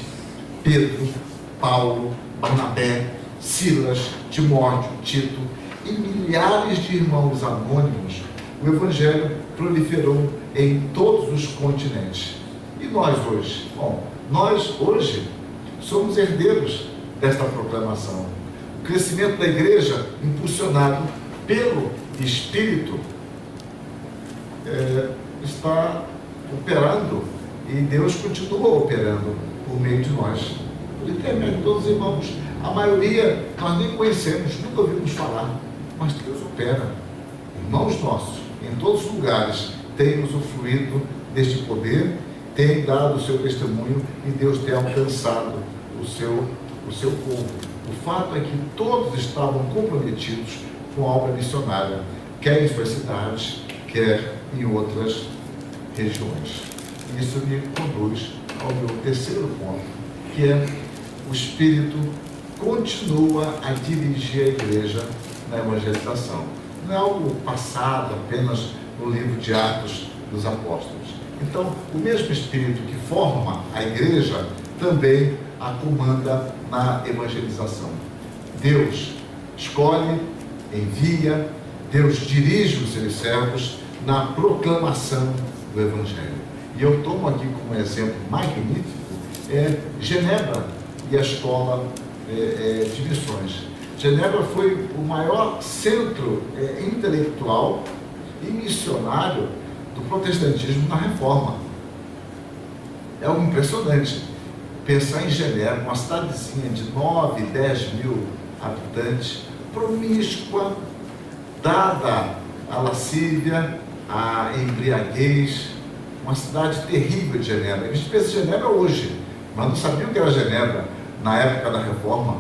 Pedro, Paulo, Barnabé, Silas, Timóteo, Tito e milhares de irmãos anônimos, o Evangelho proliferou em todos os continentes. E nós hoje? Bom, nós hoje somos herdeiros desta proclamação. O crescimento da igreja, impulsionado pelo Espírito, está operando, e Deus continua operando por meio de nós, por intermédio de todos os irmãos. A maioria nós nem conhecemos, nunca ouvimos falar, mas Deus opera. Irmãos nossos, em todos os lugares, têm usufruído deste poder, têm dado o seu testemunho e Deus tem alcançado o seu povo. O fato é que todos estavam comprometidos com a obra missionária, quer em suas cidades, quer em outras regiões. Isso me conduz ao meu terceiro ponto, que é o Espírito continua a dirigir a igreja na evangelização. Não é algo passado apenas no livro de Atos dos Apóstolos. Então, o mesmo Espírito que forma a igreja também a comanda na evangelização. Deus escolhe, envia, Deus dirige os seus servos na proclamação do Evangelho. E eu tomo aqui como exemplo magnífico Genebra e a escola de missões. Genebra foi o maior centro intelectual e missionário do protestantismo na Reforma. É algo impressionante pensar em Genebra, uma cidadezinha de 9, 10 mil habitantes, promíscua, dada à lascívia, à embriaguez, uma cidade terrível de Genebra. A gente pensa em Genebra hoje, mas não sabiam o que era Genebra na época da Reforma,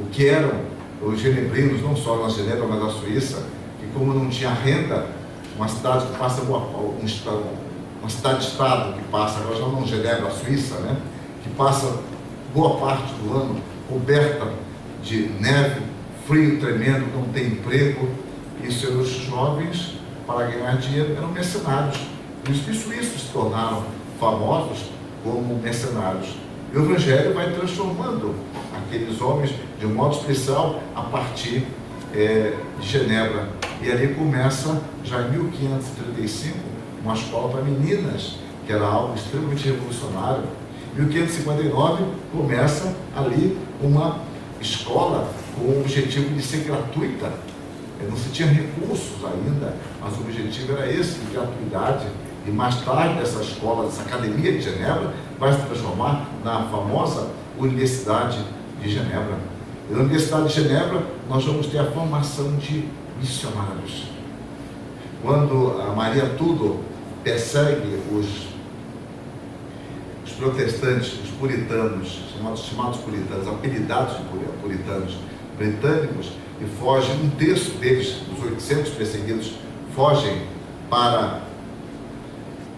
o que eram os genebrinos, não só na Genebra, mas na Suíça, que como não tinha renda, uma cidade que passa uma cidade-estado que passa, agora já não Genebra, a Suíça, né? Que passa boa parte do ano coberta de neve, frio tremendo, não tem emprego, e seus jovens, para ganhar dinheiro, eram mercenários. Por isso que os suíços se tornaram famosos como mercenários. E o Evangelho vai transformando aqueles homens de um modo especial a partir de Genebra. E ali começa, já em 1535, uma escola para meninas, que era algo extremamente revolucionário. Em 1559 começa ali uma escola com o objetivo de ser gratuita. Não se tinha recursos ainda, mas o objetivo era esse, de gratuidade. E mais tarde essa escola, essa academia de Genebra, vai se transformar na famosa Universidade de Genebra. E na Universidade de Genebra nós vamos ter a formação de missionários. Quando a Maria Tudor persegue os protestantes, os puritanos, chamados puritanos, apelidados de puritanos britânicos, e fogem, um terço deles, dos 800 perseguidos, fogem para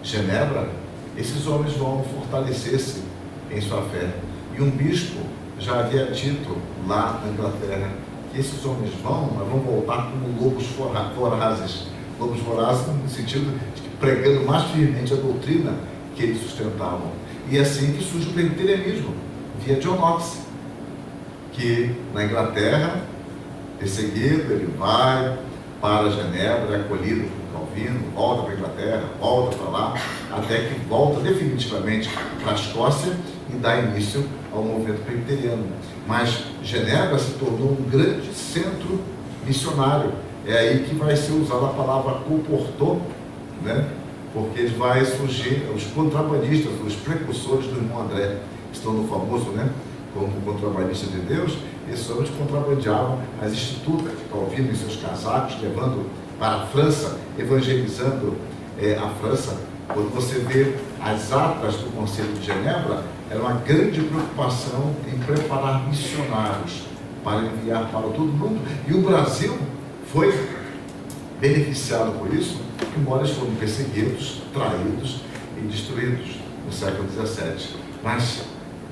Genebra, esses homens vão fortalecer-se em sua fé. E um bispo já havia dito lá na Inglaterra que esses homens vão voltar como lobos vorazes. Lobos vorazes no sentido de que pregando mais firmemente a doutrina que eles sustentavam. E é assim que surge o presbiterianismo, via John Knox, que na Inglaterra, perseguido, ele vai para Genebra, é acolhido por Calvino, volta para a Inglaterra, volta para lá, até que volta definitivamente para a Escócia e dá início ao movimento presbiteriano. Mas Genebra se tornou um grande centro missionário. É aí que vai ser usada a palavra comportou, né? Porque vai surgir os contrabandistas, os precursores do irmão André, que estão no famoso, né, como contrabandista de Deus. Esses homens contrabandeavam as institutas de Calvino em seus casacos, levando para a França, evangelizando a França. Quando você vê as atas do Conselho de Genebra, era uma grande preocupação em preparar missionários para enviar para todo mundo. E o Brasil foi beneficiado por isso, embora eles foram perseguidos, traídos e destruídos no século XVII. Mas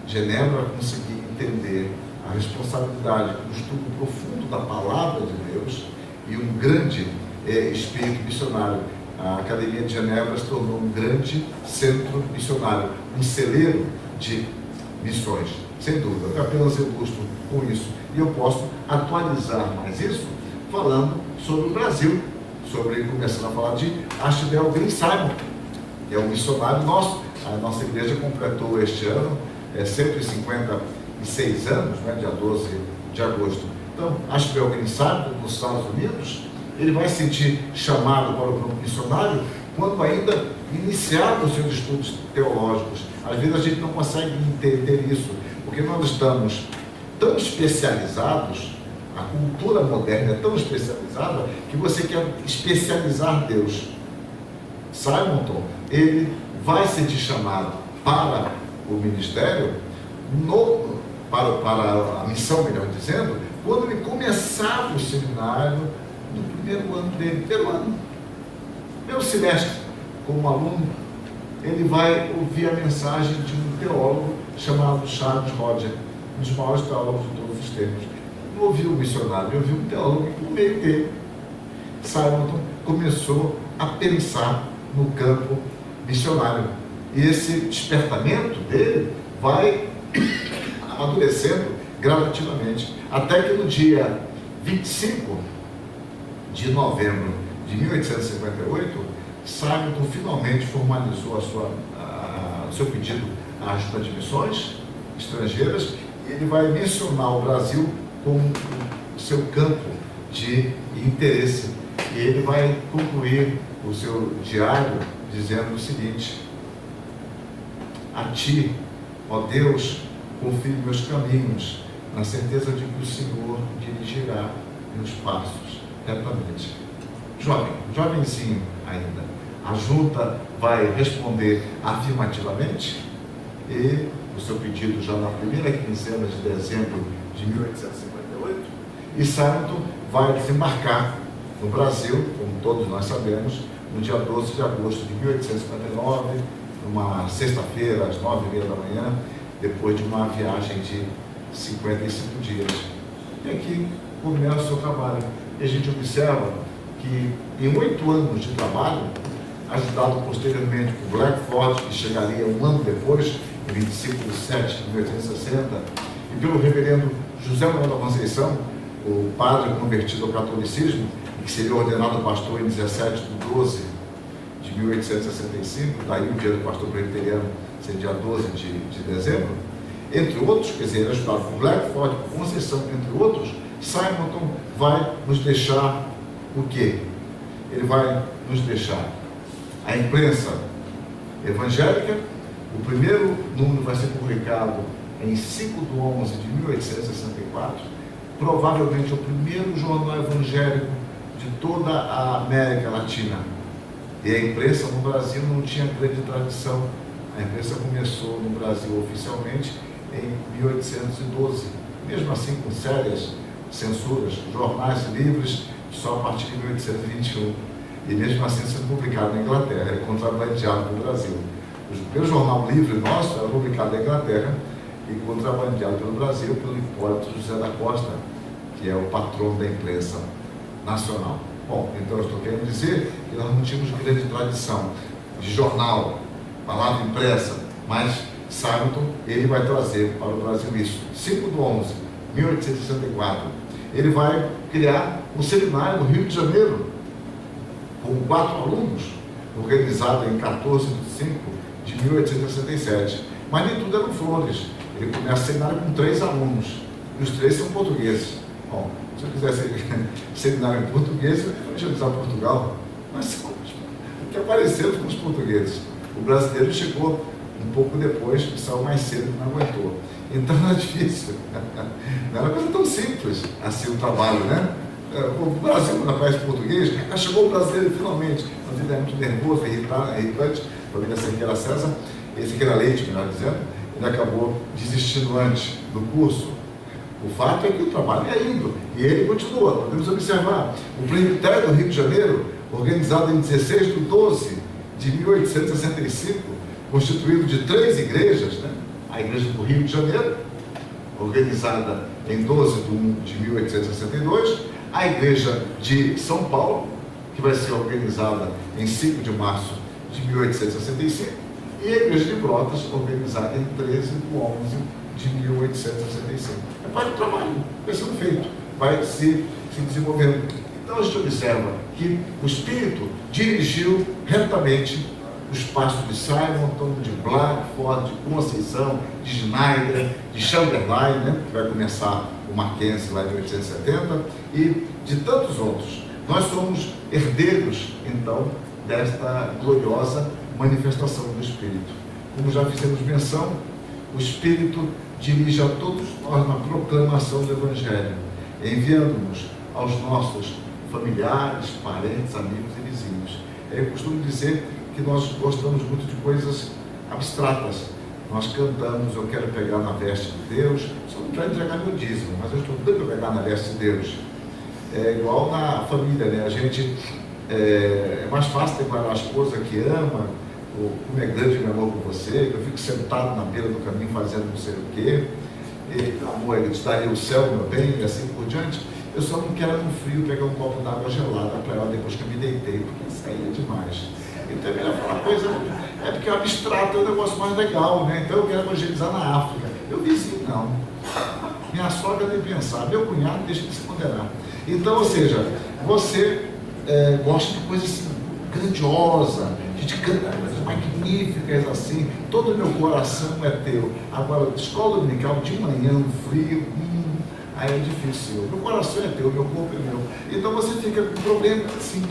Genebra conseguiu entender a responsabilidade, o estudo profundo da palavra de Deus e um grande espírito missionário. A Academia de Genebra se tornou um grande centro missionário, um celeiro de missões, sem dúvida. Eu apenas ilustro com isso. E eu posso atualizar mais isso falando sobre o Brasil, começando a falar de Archibald Green Simon, que é um missionário nosso. A nossa igreja completou este ano 156 anos, né, dia 12 de agosto. Então, Archibald Green Simon, nos Estados Unidos, ele vai se sentir chamado para o grupo missionário quando ainda iniciava os seus estudos teológicos. Às vezes a gente não consegue entender isso, porque nós estamos tão especializados, a cultura moderna é tão especializada, que você quer especializar Deus. Simonton, ele vai sentir chamado para o ministério, para a missão, melhor dizendo, quando ele começava o seminário, no primeiro ano dele, primeiro semestre, como aluno, ele vai ouvir a mensagem de um teólogo chamado Charles Hodge, um dos maiores teólogos de todos os tempos. Não ouviu o missionário, ele ouviu um teólogo no meio dele. Simonton começou a pensar no campo missionário. E esse despertamento dele vai amadurecendo gradativamente, até que no dia 25 de novembro de 1858, Simonton finalmente formalizou o seu pedido à ajuda de missões estrangeiras, e ele vai mencionar o Brasil como o seu campo de interesse. E ele vai concluir o seu diário dizendo o seguinte: a ti, ó Deus, confio meus caminhos, na certeza de que o Senhor dirigirá meus passos retamente. Jovenzinho ainda, a junta vai responder afirmativamente, e o seu pedido já na primeira quinzena de dezembro de 1858, e Simonton vai desembarcar no Brasil, como todos nós sabemos, no dia 12 de agosto de 1859, numa sexta-feira, às 9h30 da manhã, depois de uma viagem de 55 dias. E aqui começa o seu trabalho. E a gente observa que em 8 anos de trabalho, ajudado posteriormente por Blackford, que chegaria um ano depois, em 25 de setembro de 1860, e pelo reverendo José Manuel da Conceição, o padre convertido ao catolicismo, e que seria ordenado pastor em 17 de 12 de 1865, daí o dia do pastor presbiteriano ser dia 12 de dezembro, entre outros, quer dizer, ajudado por Blackford, por Conceição, entre outros. Simonton vai nos deixar o quê? Ele vai nos deixar a imprensa evangélica. O primeiro número vai ser publicado em 5 de 11 de 1864, provavelmente o primeiro jornal evangélico de toda a América Latina. E a imprensa no Brasil não tinha grande tradição. A imprensa começou no Brasil oficialmente em 1812, mesmo assim com sérias censuras, jornais livres só a partir de 1821, e mesmo assim sendo publicado na Inglaterra, é contrabandeado no Brasil. O primeiro jornal livre nosso era publicado na Inglaterra e contrabandeado pelo Brasil pelo Hipólito José da Costa, que é o patrono da imprensa nacional. Bom, então eu estou querendo dizer que nós não tínhamos grande tradição de jornal, palavra impressa, mas Simonton, ele vai trazer para o Brasil isso. 5 de 11 de 1864, ele vai criar um seminário no Rio de Janeiro, com 4 alunos, organizado em 14 de 5 de 1867. Mas nem tudo eram flores. Ele começa o seminário com 3 alunos, e os 3 são portugueses. Bom, se eu quisesse seminário em português, eu ia evangelizar Portugal, mas o que apareceram foram os portugueses. O brasileiro chegou um pouco depois, que saiu mais cedo, não aguentou. Então não é difícil, não era coisa tão simples assim o trabalho, né? O Brasil, quando aparece português, chegou o brasileiro finalmente, mas ele é muito nervoso, irritante, a família Cerqueira César, Cerqueira Leite, melhor dizendo, ele acabou desistindo antes do curso. O fato é que o trabalho é indo, e ele continua. Podemos observar, o Presbitério do Rio de Janeiro, organizado em 16 de 12 de 1865, constituído de 3 igrejas, né? A Igreja do Rio de Janeiro, organizada em 12 de 1 de 1862, a Igreja de São Paulo, que vai ser organizada em 5 de março de 1865, e a Igreja de Brotas, organizada em 13 de 11 de 1865. É parte do trabalho, vai sendo feito, vai se desenvolvendo. Então a gente observa que o Espírito dirigiu retamente os passos de Simonton, de Blackford, de Conceição, de Schneider, de Chamberlain, né, que vai começar o Mackenzie lá de 1870, e de tantos outros. Nós somos herdeiros, então, desta gloriosa manifestação do Espírito. Como já fizemos menção, o Espírito dirige a todos nós na proclamação do Evangelho, enviando-nos aos nossos familiares, parentes, amigos e vizinhos. Eu costumo dizer que nós gostamos muito de coisas abstratas. Nós cantamos, eu quero pegar na veste de Deus, só não quero entregar meu dízimo, mas eu estou doido para pegar na veste de Deus. É igual na família, né? A gente, é mais fácil declarar a esposa que ama, ou como é grande meu amor por você, eu fico sentado na beira do caminho fazendo não sei o quê, e amor, ele te daria o céu, meu bem, e assim por diante. Eu só não quero no frio pegar um copo d'água gelada para ela depois que eu me deitei, porque isso aí é demais. Então é melhor falar coisa, é porque é abstrato, é um negócio mais legal, né? Então eu quero evangelizar na África. Meu vizinho não. Minha sogra tem que pensar, meu cunhado deixa de se condenar. Então, ou seja, você gosta de coisa assim, grandiosa, de cantar coisas magníficas assim, todo o meu coração é teu. Agora, escola dominical de manhã, no frio, aí é difícil. Meu coração é teu, meu corpo é meu. Então você fica com problema assim.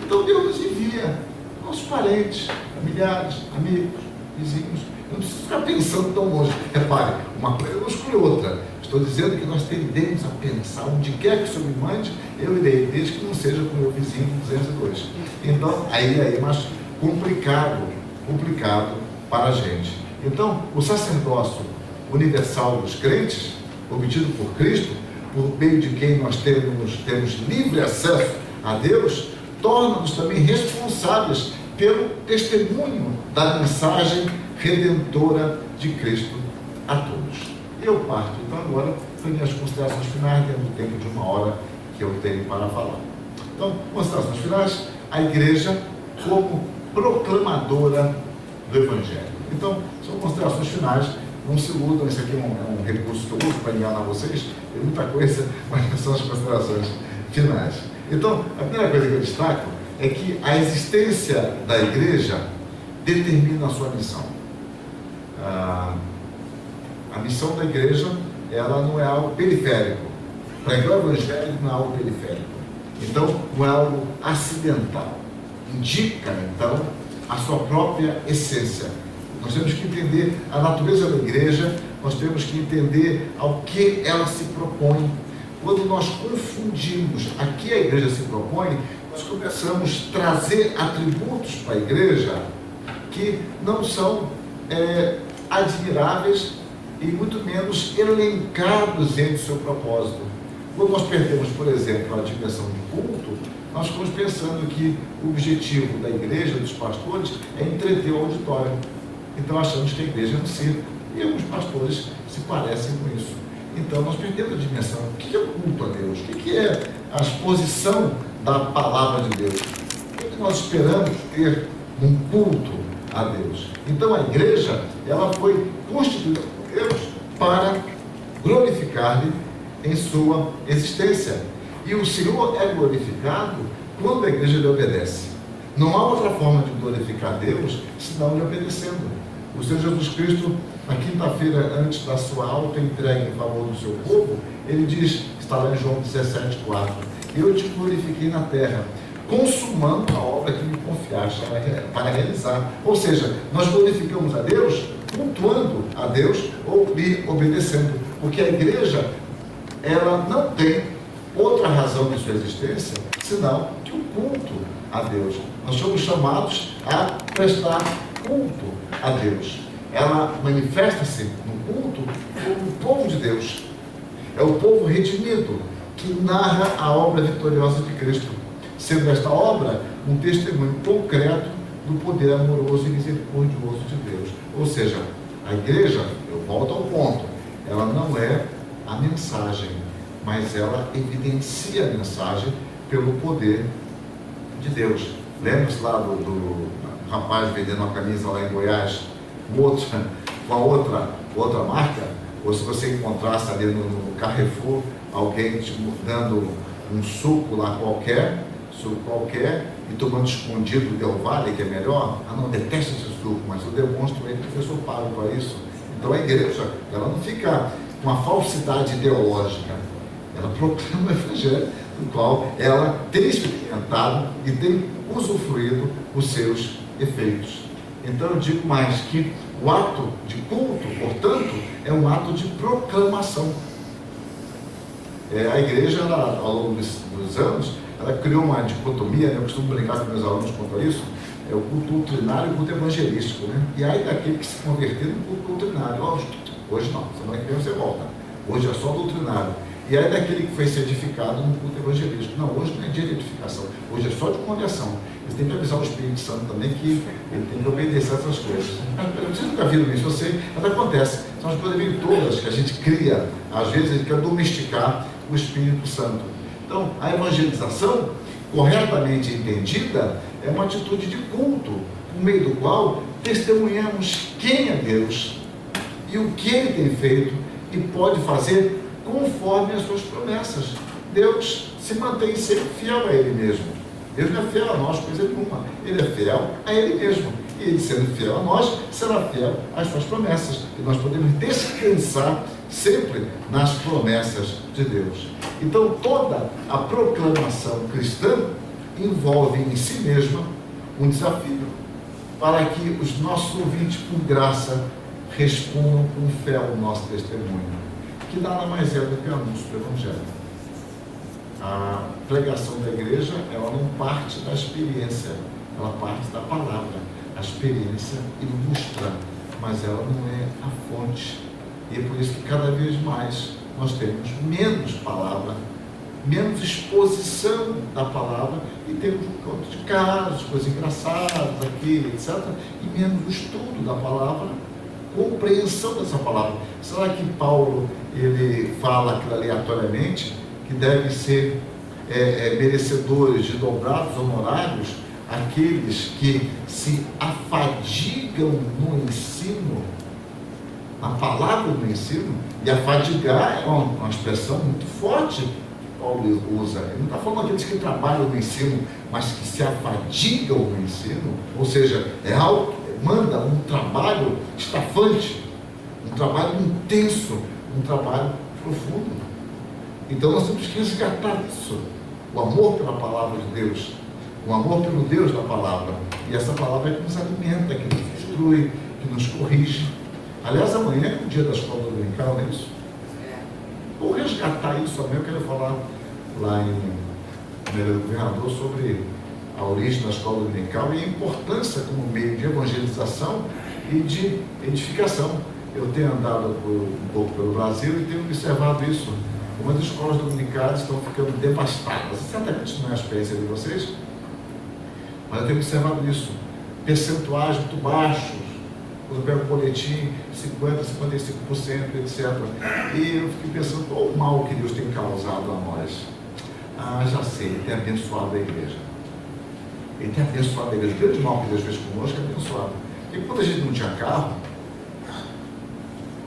Então Deus nos envia nossos parentes, familiares, amigos, vizinhos. Eu não preciso ficar pensando tão longe. Repare, uma coisa não exclui outra. Estou dizendo que nós tendemos a pensar, onde quer que o Senhor me mande, eu irei, desde que não seja com o meu vizinho 202. Então, aí é mais complicado para a gente. Então, o sacerdócio universal dos crentes, obtido por Cristo, por meio de quem nós temos livre acesso a Deus, torna-nos também responsáveis pelo testemunho da mensagem redentora de Cristo a todos. Eu parto então agora para minhas considerações finais, dentro do tempo de 1 hora que eu tenho para falar. Então, considerações finais, a igreja como proclamadora do Evangelho. Então, são considerações finais. Não se iludam, esse aqui é um recurso que eu uso para enganar vocês, tem muita coisa, mas são as considerações finais. Então, a primeira coisa que eu destaco é que a existência da igreja determina a sua missão. A missão da igreja, ela não é algo periférico. Pregar o Evangelho não é algo periférico. Então, não é algo acidental. Indica, então, a sua própria essência. Nós temos que entender a natureza da igreja, nós temos que entender ao que ela se propõe. Quando nós confundimos a que a igreja se propõe, nós começamos a trazer atributos para a igreja que não são admiráveis e muito menos elencados entre o seu propósito. Quando nós perdemos, por exemplo, a dimensão de culto, nós ficamos pensando que o objetivo da igreja, dos pastores, é entreter o auditório. Então achamos que a igreja é um circo, e alguns pastores se parecem com isso. Então nós perdemos a dimensão. O que é o culto a Deus? O que é a exposição da palavra de Deus? O que nós esperamos ter num culto a Deus? Então a igreja, ela foi constituída por Deus para glorificar-lhe em sua existência. E o Senhor é glorificado quando a igreja lhe obedece. Não há outra forma de glorificar Deus senão lhe obedecendo. O Senhor Jesus Cristo, na quinta-feira antes da sua alta entrega em favor do seu povo, ele diz, está lá em João 17,4: eu te glorifiquei na terra, consumando a obra que me confiaste para realizar. Ou seja, nós glorificamos a Deus, cultuando a Deus ou lhe obedecendo. Porque a igreja, ela não tem outra razão de sua existência senão que o culto a Deus. Nós somos chamados a prestar culto a Deus. Ela manifesta-se no culto como o povo de Deus. É o povo redimido que narra a obra vitoriosa de Cristo, sendo esta obra um testemunho concreto do poder amoroso e misericordioso de Deus. Ou seja, a igreja, eu volto ao ponto, ela não é a mensagem, mas ela evidencia a mensagem pelo poder de Deus. Lembra-se lá do rapaz vendendo uma camisa lá em Goiás, com a outra marca? Ou se você encontrasse ali no Carrefour alguém dando um suco lá qualquer, e tomando escondido o Del Valle, que é melhor. Não, detesto esse suco, mas eu demonstro ele porque eu sou pago para isso. Então a igreja, ela não fica com uma falsidade ideológica, ela proclama o Evangelho, do qual ela tem experimentado e tem usufruído os seus efeitos. Então eu digo mais que o ato de culto, portanto, é um ato de proclamação. A igreja, ela, ao longo dos anos, ela criou uma dicotomia, né? Eu costumo brincar com meus alunos quanto a isso, é o culto doutrinário e o culto evangelístico, né? E aí daquele que se converter no culto doutrinário, hoje não, semana que vem você volta, hoje é só doutrinário. E aí daquele que foi ser edificado no culto evangelístico, não, hoje não é dia de edificação, hoje é só de conversão. Você tem que avisar o Espírito Santo também que ele tem que obedecer essas coisas. Vocês nunca viram isso, eu sei, mas acontece, são as coisas bem todas que a gente cria, às vezes a gente quer domesticar o Espírito Santo. Então, a evangelização, corretamente entendida, é uma atitude de culto, por meio do qual testemunhamos quem é Deus e o que Ele tem feito e pode fazer conforme as suas promessas. Deus se mantém sempre fiel a Ele mesmo. Deus não é fiel a nós, coisa nenhuma. Ele é fiel a Ele mesmo. E Ele, sendo fiel a nós, será fiel às suas promessas. E nós podemos descansar sempre nas promessas de Deus. Então, toda a proclamação cristã envolve em si mesma um desafio para que os nossos ouvintes, por graça, respondam com fé ao nosso testemunho, que nada mais é do que o anúncio do Evangelho. A pregação da igreja, ela não parte da experiência, ela parte da palavra. A experiência ilustra, mas ela não é a fonte. E é por isso que cada vez mais nós temos menos palavra, menos exposição da palavra, e temos um conto de casos, coisas engraçadas aqui, etc., e menos o estudo da palavra, compreensão dessa palavra. Será que Paulo, ele fala aquilo aleatoriamente, que devem ser merecedores de dobrados honorários aqueles que se afadigam no ensino, na palavra do ensino, e afadigar é uma expressão muito forte que Paulo usa. Ele não está falando daqueles que trabalham no ensino, mas que se afadigam no ensino, ou seja, é algo que manda um trabalho estafante, um trabalho intenso, um trabalho profundo. Então nós temos que resgatar isso, o amor pela palavra de Deus, o amor pelo Deus da palavra, e essa palavra é que nos alimenta, que nos instrui, que nos corrige. Aliás, amanhã é o dia da escola dominical, não é isso? Vou resgatar isso amanhã. Eu quero falar lá em Mineira do Governador sobre a origem da escola dominical e a importância como meio de evangelização e de edificação. Eu tenho andado um pouco pelo Brasil e tenho observado isso. Como as escolas dominicais estão ficando devastadas. Certamente não é a experiência de vocês, mas eu tenho observado isso. Percentuais muito baixos. Quando eu pego o boletim, 50%, 55%, etc. E eu fiquei pensando, qual o mal que Deus tem causado a nós? Ah, já sei, Ele tem abençoado a igreja. Ele tem abençoado a igreja. O grande mal que Deus fez conosco é abençoado. Porque quando a gente não tinha carro,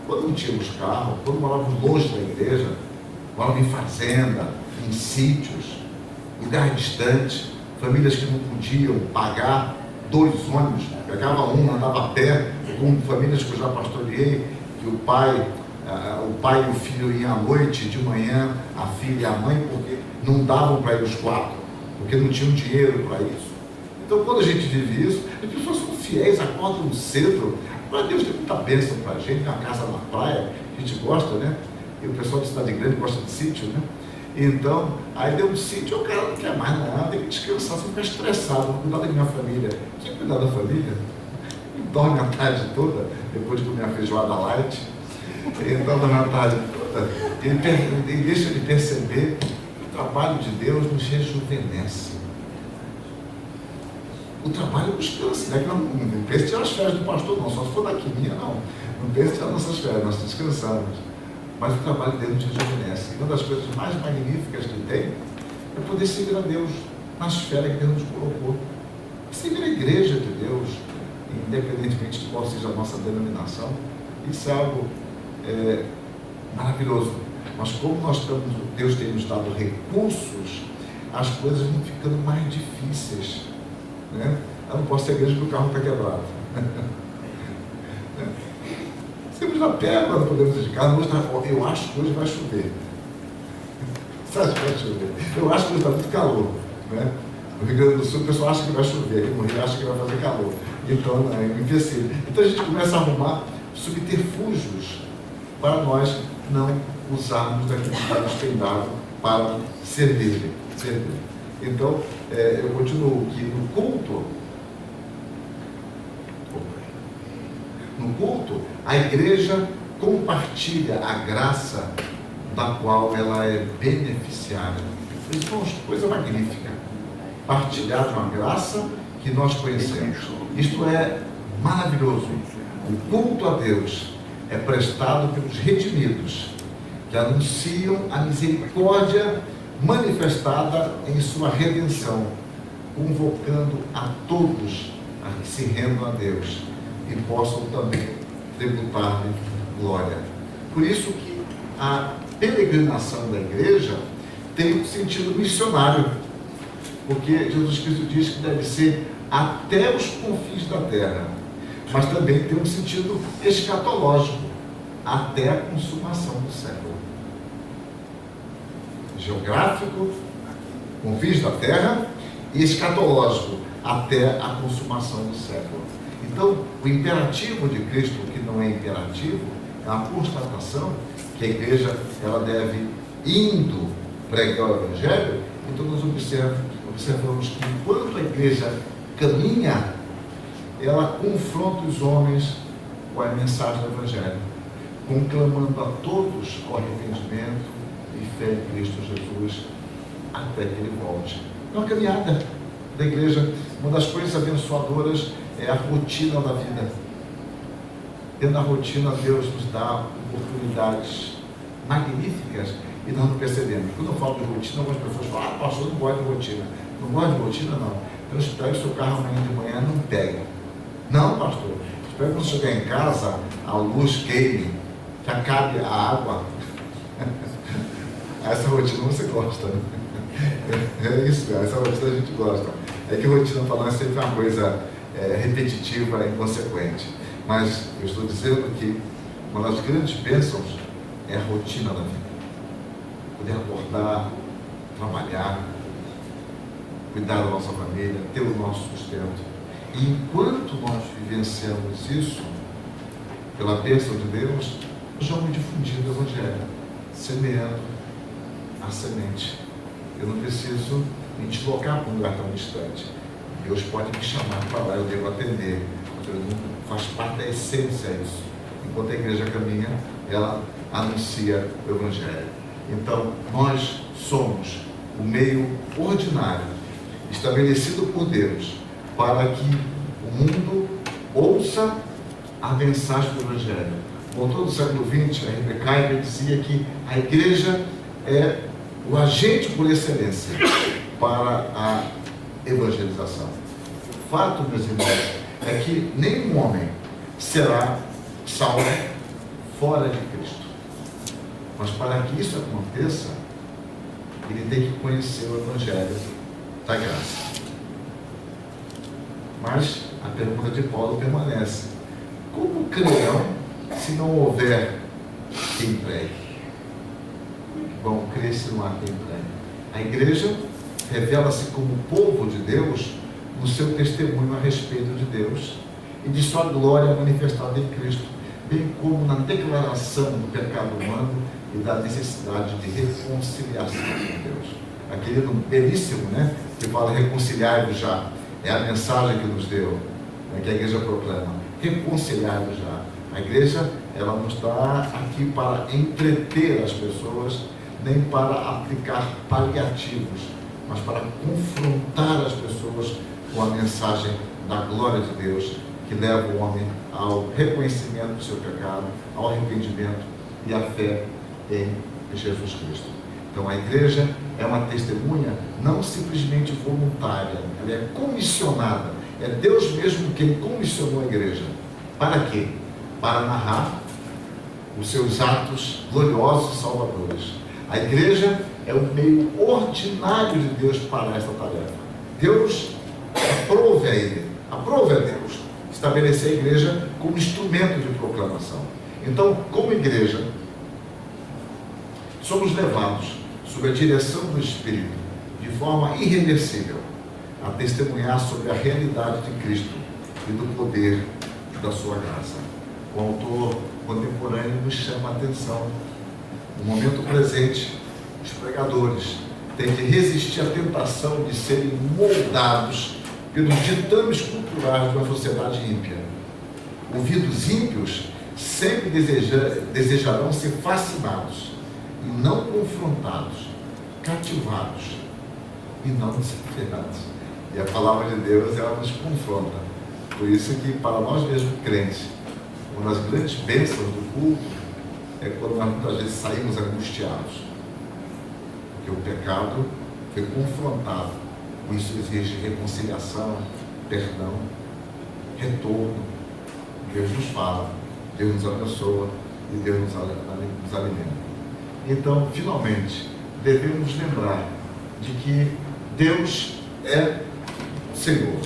quando não tínhamos carro, quando morávamos longe da igreja, morávamos em fazenda, em sítios, lugares distantes, famílias que não podiam pagar 2 ônibus, pegava um, andava a pé, com famílias que eu já pastoreei, que o pai e o filho iam à noite, de manhã a filha e a mãe, porque não davam para ir os 4, porque não tinham dinheiro para isso. Então, quando a gente vive isso, as pessoas são fiéis, acordam cedo. Para Deus tem muita bênção para a gente, tem uma casa na praia, a gente gosta, né? E o pessoal de cidade grande gosta de sítio, né? Então, aí deu um sítio, o cara não quer mais nada, tem que descansar, você fica estressado, vou cuidar da minha família. Quem cuidar da família? Dorme a tarde toda, depois de comer a feijoada light, ele dorme a tarde toda, ele deixa de perceber que o trabalho de Deus nos rejuvenesce. O trabalho nos cansa, né? Não pense em tirar as férias do pastor, não, só se for da quininha, não. Não pense em tirar nossas férias, nós descansamos. Mas o trabalho dele nos rejuvenesce. E uma das coisas mais magníficas que tem é poder servir a Deus na esfera que Deus nos colocou. Servir a igreja de Deus, independentemente de qual seja a nossa denominação, isso é algo maravilhoso. Mas como Deus tem nos dado recursos, as coisas vão ficando mais difíceis, né? Eu não posso ser igreja porque o carro está quebrado. Sempre na pé, quando podemos ir de carro, eu acho que hoje vai chover. Você acha que vai chover? Eu acho que hoje está muito calor, né? No Rio Grande do Sul, o pessoal acha que vai chover, aqui no Rio acha que vai fazer calor. Então, é empecilho. Então a gente começa a arrumar subterfúgios para nós não usarmos daquilo que Deus tem dado para servir. Então, eu continuo que no culto, a igreja compartilha a graça da qual ela é beneficiária. Irmãos, coisa magnífica. Partilhar de uma graça que nós conhecemos. Isto é maravilhoso. O culto a Deus é prestado pelos redimidos, que anunciam a misericórdia manifestada em sua redenção, convocando a todos a que se rendam a Deus e possam também tributar-lhe glória. Por isso que a peregrinação da igreja tem um sentido missionário, porque Jesus Cristo diz que deve ser até os confins da terra, mas também tem um sentido escatológico, até a consumação do século. Geográfico, confins da terra, e escatológico, até a consumação do século. Então, o imperativo de Cristo, que não é imperativo, é uma constatação que a igreja ela deve, indo pregar o Evangelho. Então nós observamos que enquanto a igreja caminha, ela confronta os homens com a mensagem do Evangelho, conclamando a todos o arrependimento e fé em Cristo Jesus, até que Ele volte. É uma caminhada da igreja. Uma das coisas abençoadoras é a rotina da vida. Dentro da rotina, Deus nos dá oportunidades magníficas e nós não percebemos. Quando eu falo de rotina, algumas pessoas falam: pastor, não gosto de rotina. Não gosto de rotina, não. Então espere o seu carro amanhã de manhã, não pegue. Não, pastor. Espere quando chegar em casa, a luz queime, que acabe a água. Essa rotina você gosta, né? É isso, cara. Essa rotina a gente gosta. É que rotina falando é sempre uma coisa repetitiva e inconsequente. Mas eu estou dizendo que uma das grandes bênçãos é a rotina da vida. Poder acordar, trabalhar, cuidar da nossa família, ter o nosso sustento. E enquanto nós vivenciamos isso, pela bênção de Deus, nós vamos difundindo o Evangelho, semeando a semente. Eu não preciso me deslocar para um lugar tão distante. Deus pode me chamar para lá, eu devo atender. Faz parte da essência isso. Enquanto a igreja caminha, ela anuncia o Evangelho. Então, nós somos o meio ordinário, estabelecido por Deus, para que o mundo ouça a mensagem do Evangelho. O autor do século XX, a Henry Kuyper, dizia que a igreja é o agente por excelência para a evangelização. O fato, meus irmãos, é que nenhum homem será salvo fora de Cristo. Mas para que isso aconteça, ele tem que conhecer o Evangelho da graça. Mas a pergunta de Paulo permanece: como crerão se não houver quem pregue? Vão crer se não há quem pregue. A igreja revela-se como povo de Deus no seu testemunho a respeito de Deus e de sua glória manifestada em Cristo, bem como na declaração do pecado humano e da necessidade de reconciliação com Deus. Aquele belíssimo, né, que fala reconciliai-vos já, é a mensagem que nos deu, né, que a igreja proclama, reconciliai-vos já. A igreja, ela não está aqui para entreter as pessoas, nem para aplicar paliativos, mas para confrontar as pessoas com a mensagem da glória de Deus, que leva o homem ao reconhecimento do seu pecado, ao arrependimento e à fé em Jesus Cristo. Então a igreja é uma testemunha não simplesmente voluntária, ela é comissionada. É Deus mesmo quem comissionou a igreja. Para quê? Para narrar os seus atos gloriosos e salvadores. A igreja é o meio ordinário de Deus para esta tarefa. Deus aprove a Deus estabelecer a igreja como instrumento de proclamação. Então, como igreja, somos levados, sob a direção do Espírito, de forma irreversível, a testemunhar sobre a realidade de Cristo e do poder da sua graça. O autor contemporâneo nos chama a atenção. No momento presente, os pregadores têm que resistir à tentação de serem moldados pelos ditames culturais de uma sociedade ímpia. Ouvidos ímpios sempre desejarão ser fascinados e não confrontados, cativados e não desafiados. E a palavra de Deus, ela nos confronta. Por isso que, para nós mesmos crentes, uma das grandes bênçãos do culto é quando nós muitas vezes saímos angustiados, porque o pecado foi confrontado. Isso exige reconciliação, perdão, retorno. Deus nos fala, Deus nos abençoa e Deus nos alimenta. Então, finalmente, devemos lembrar de que Deus é Senhor.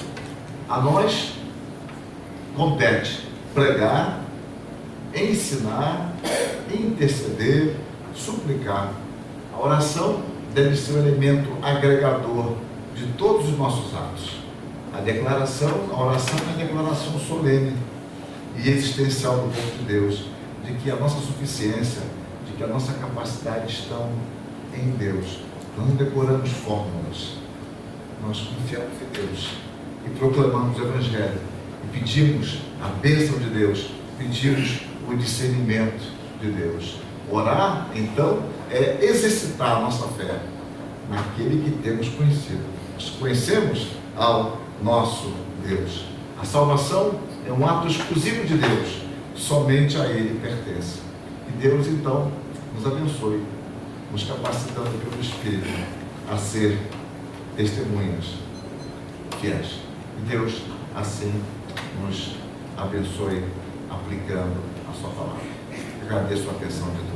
A nós compete pregar, ensinar, interceder, suplicar. A oração deve ser um elemento agregador de todos os nossos atos. A oração é a declaração solene e existencial do povo de Deus, de que a nossa suficiência, de que a nossa capacidade estão em Deus. Nós não decoramos fórmulas, nós confiamos em Deus e proclamamos o Evangelho e pedimos a bênção de Deus, pedimos o discernimento de Deus. Orar, então, é exercitar a nossa fé naquele que temos conhecido. Nós conhecemos ao nosso Deus. A salvação é um ato exclusivo de Deus, somente a Ele pertence. E Deus, então, nos abençoe, nos capacitando pelo Espírito a ser testemunhas fiéis. E Deus, assim, nos abençoe aplicando a sua palavra. Agradeço a atenção de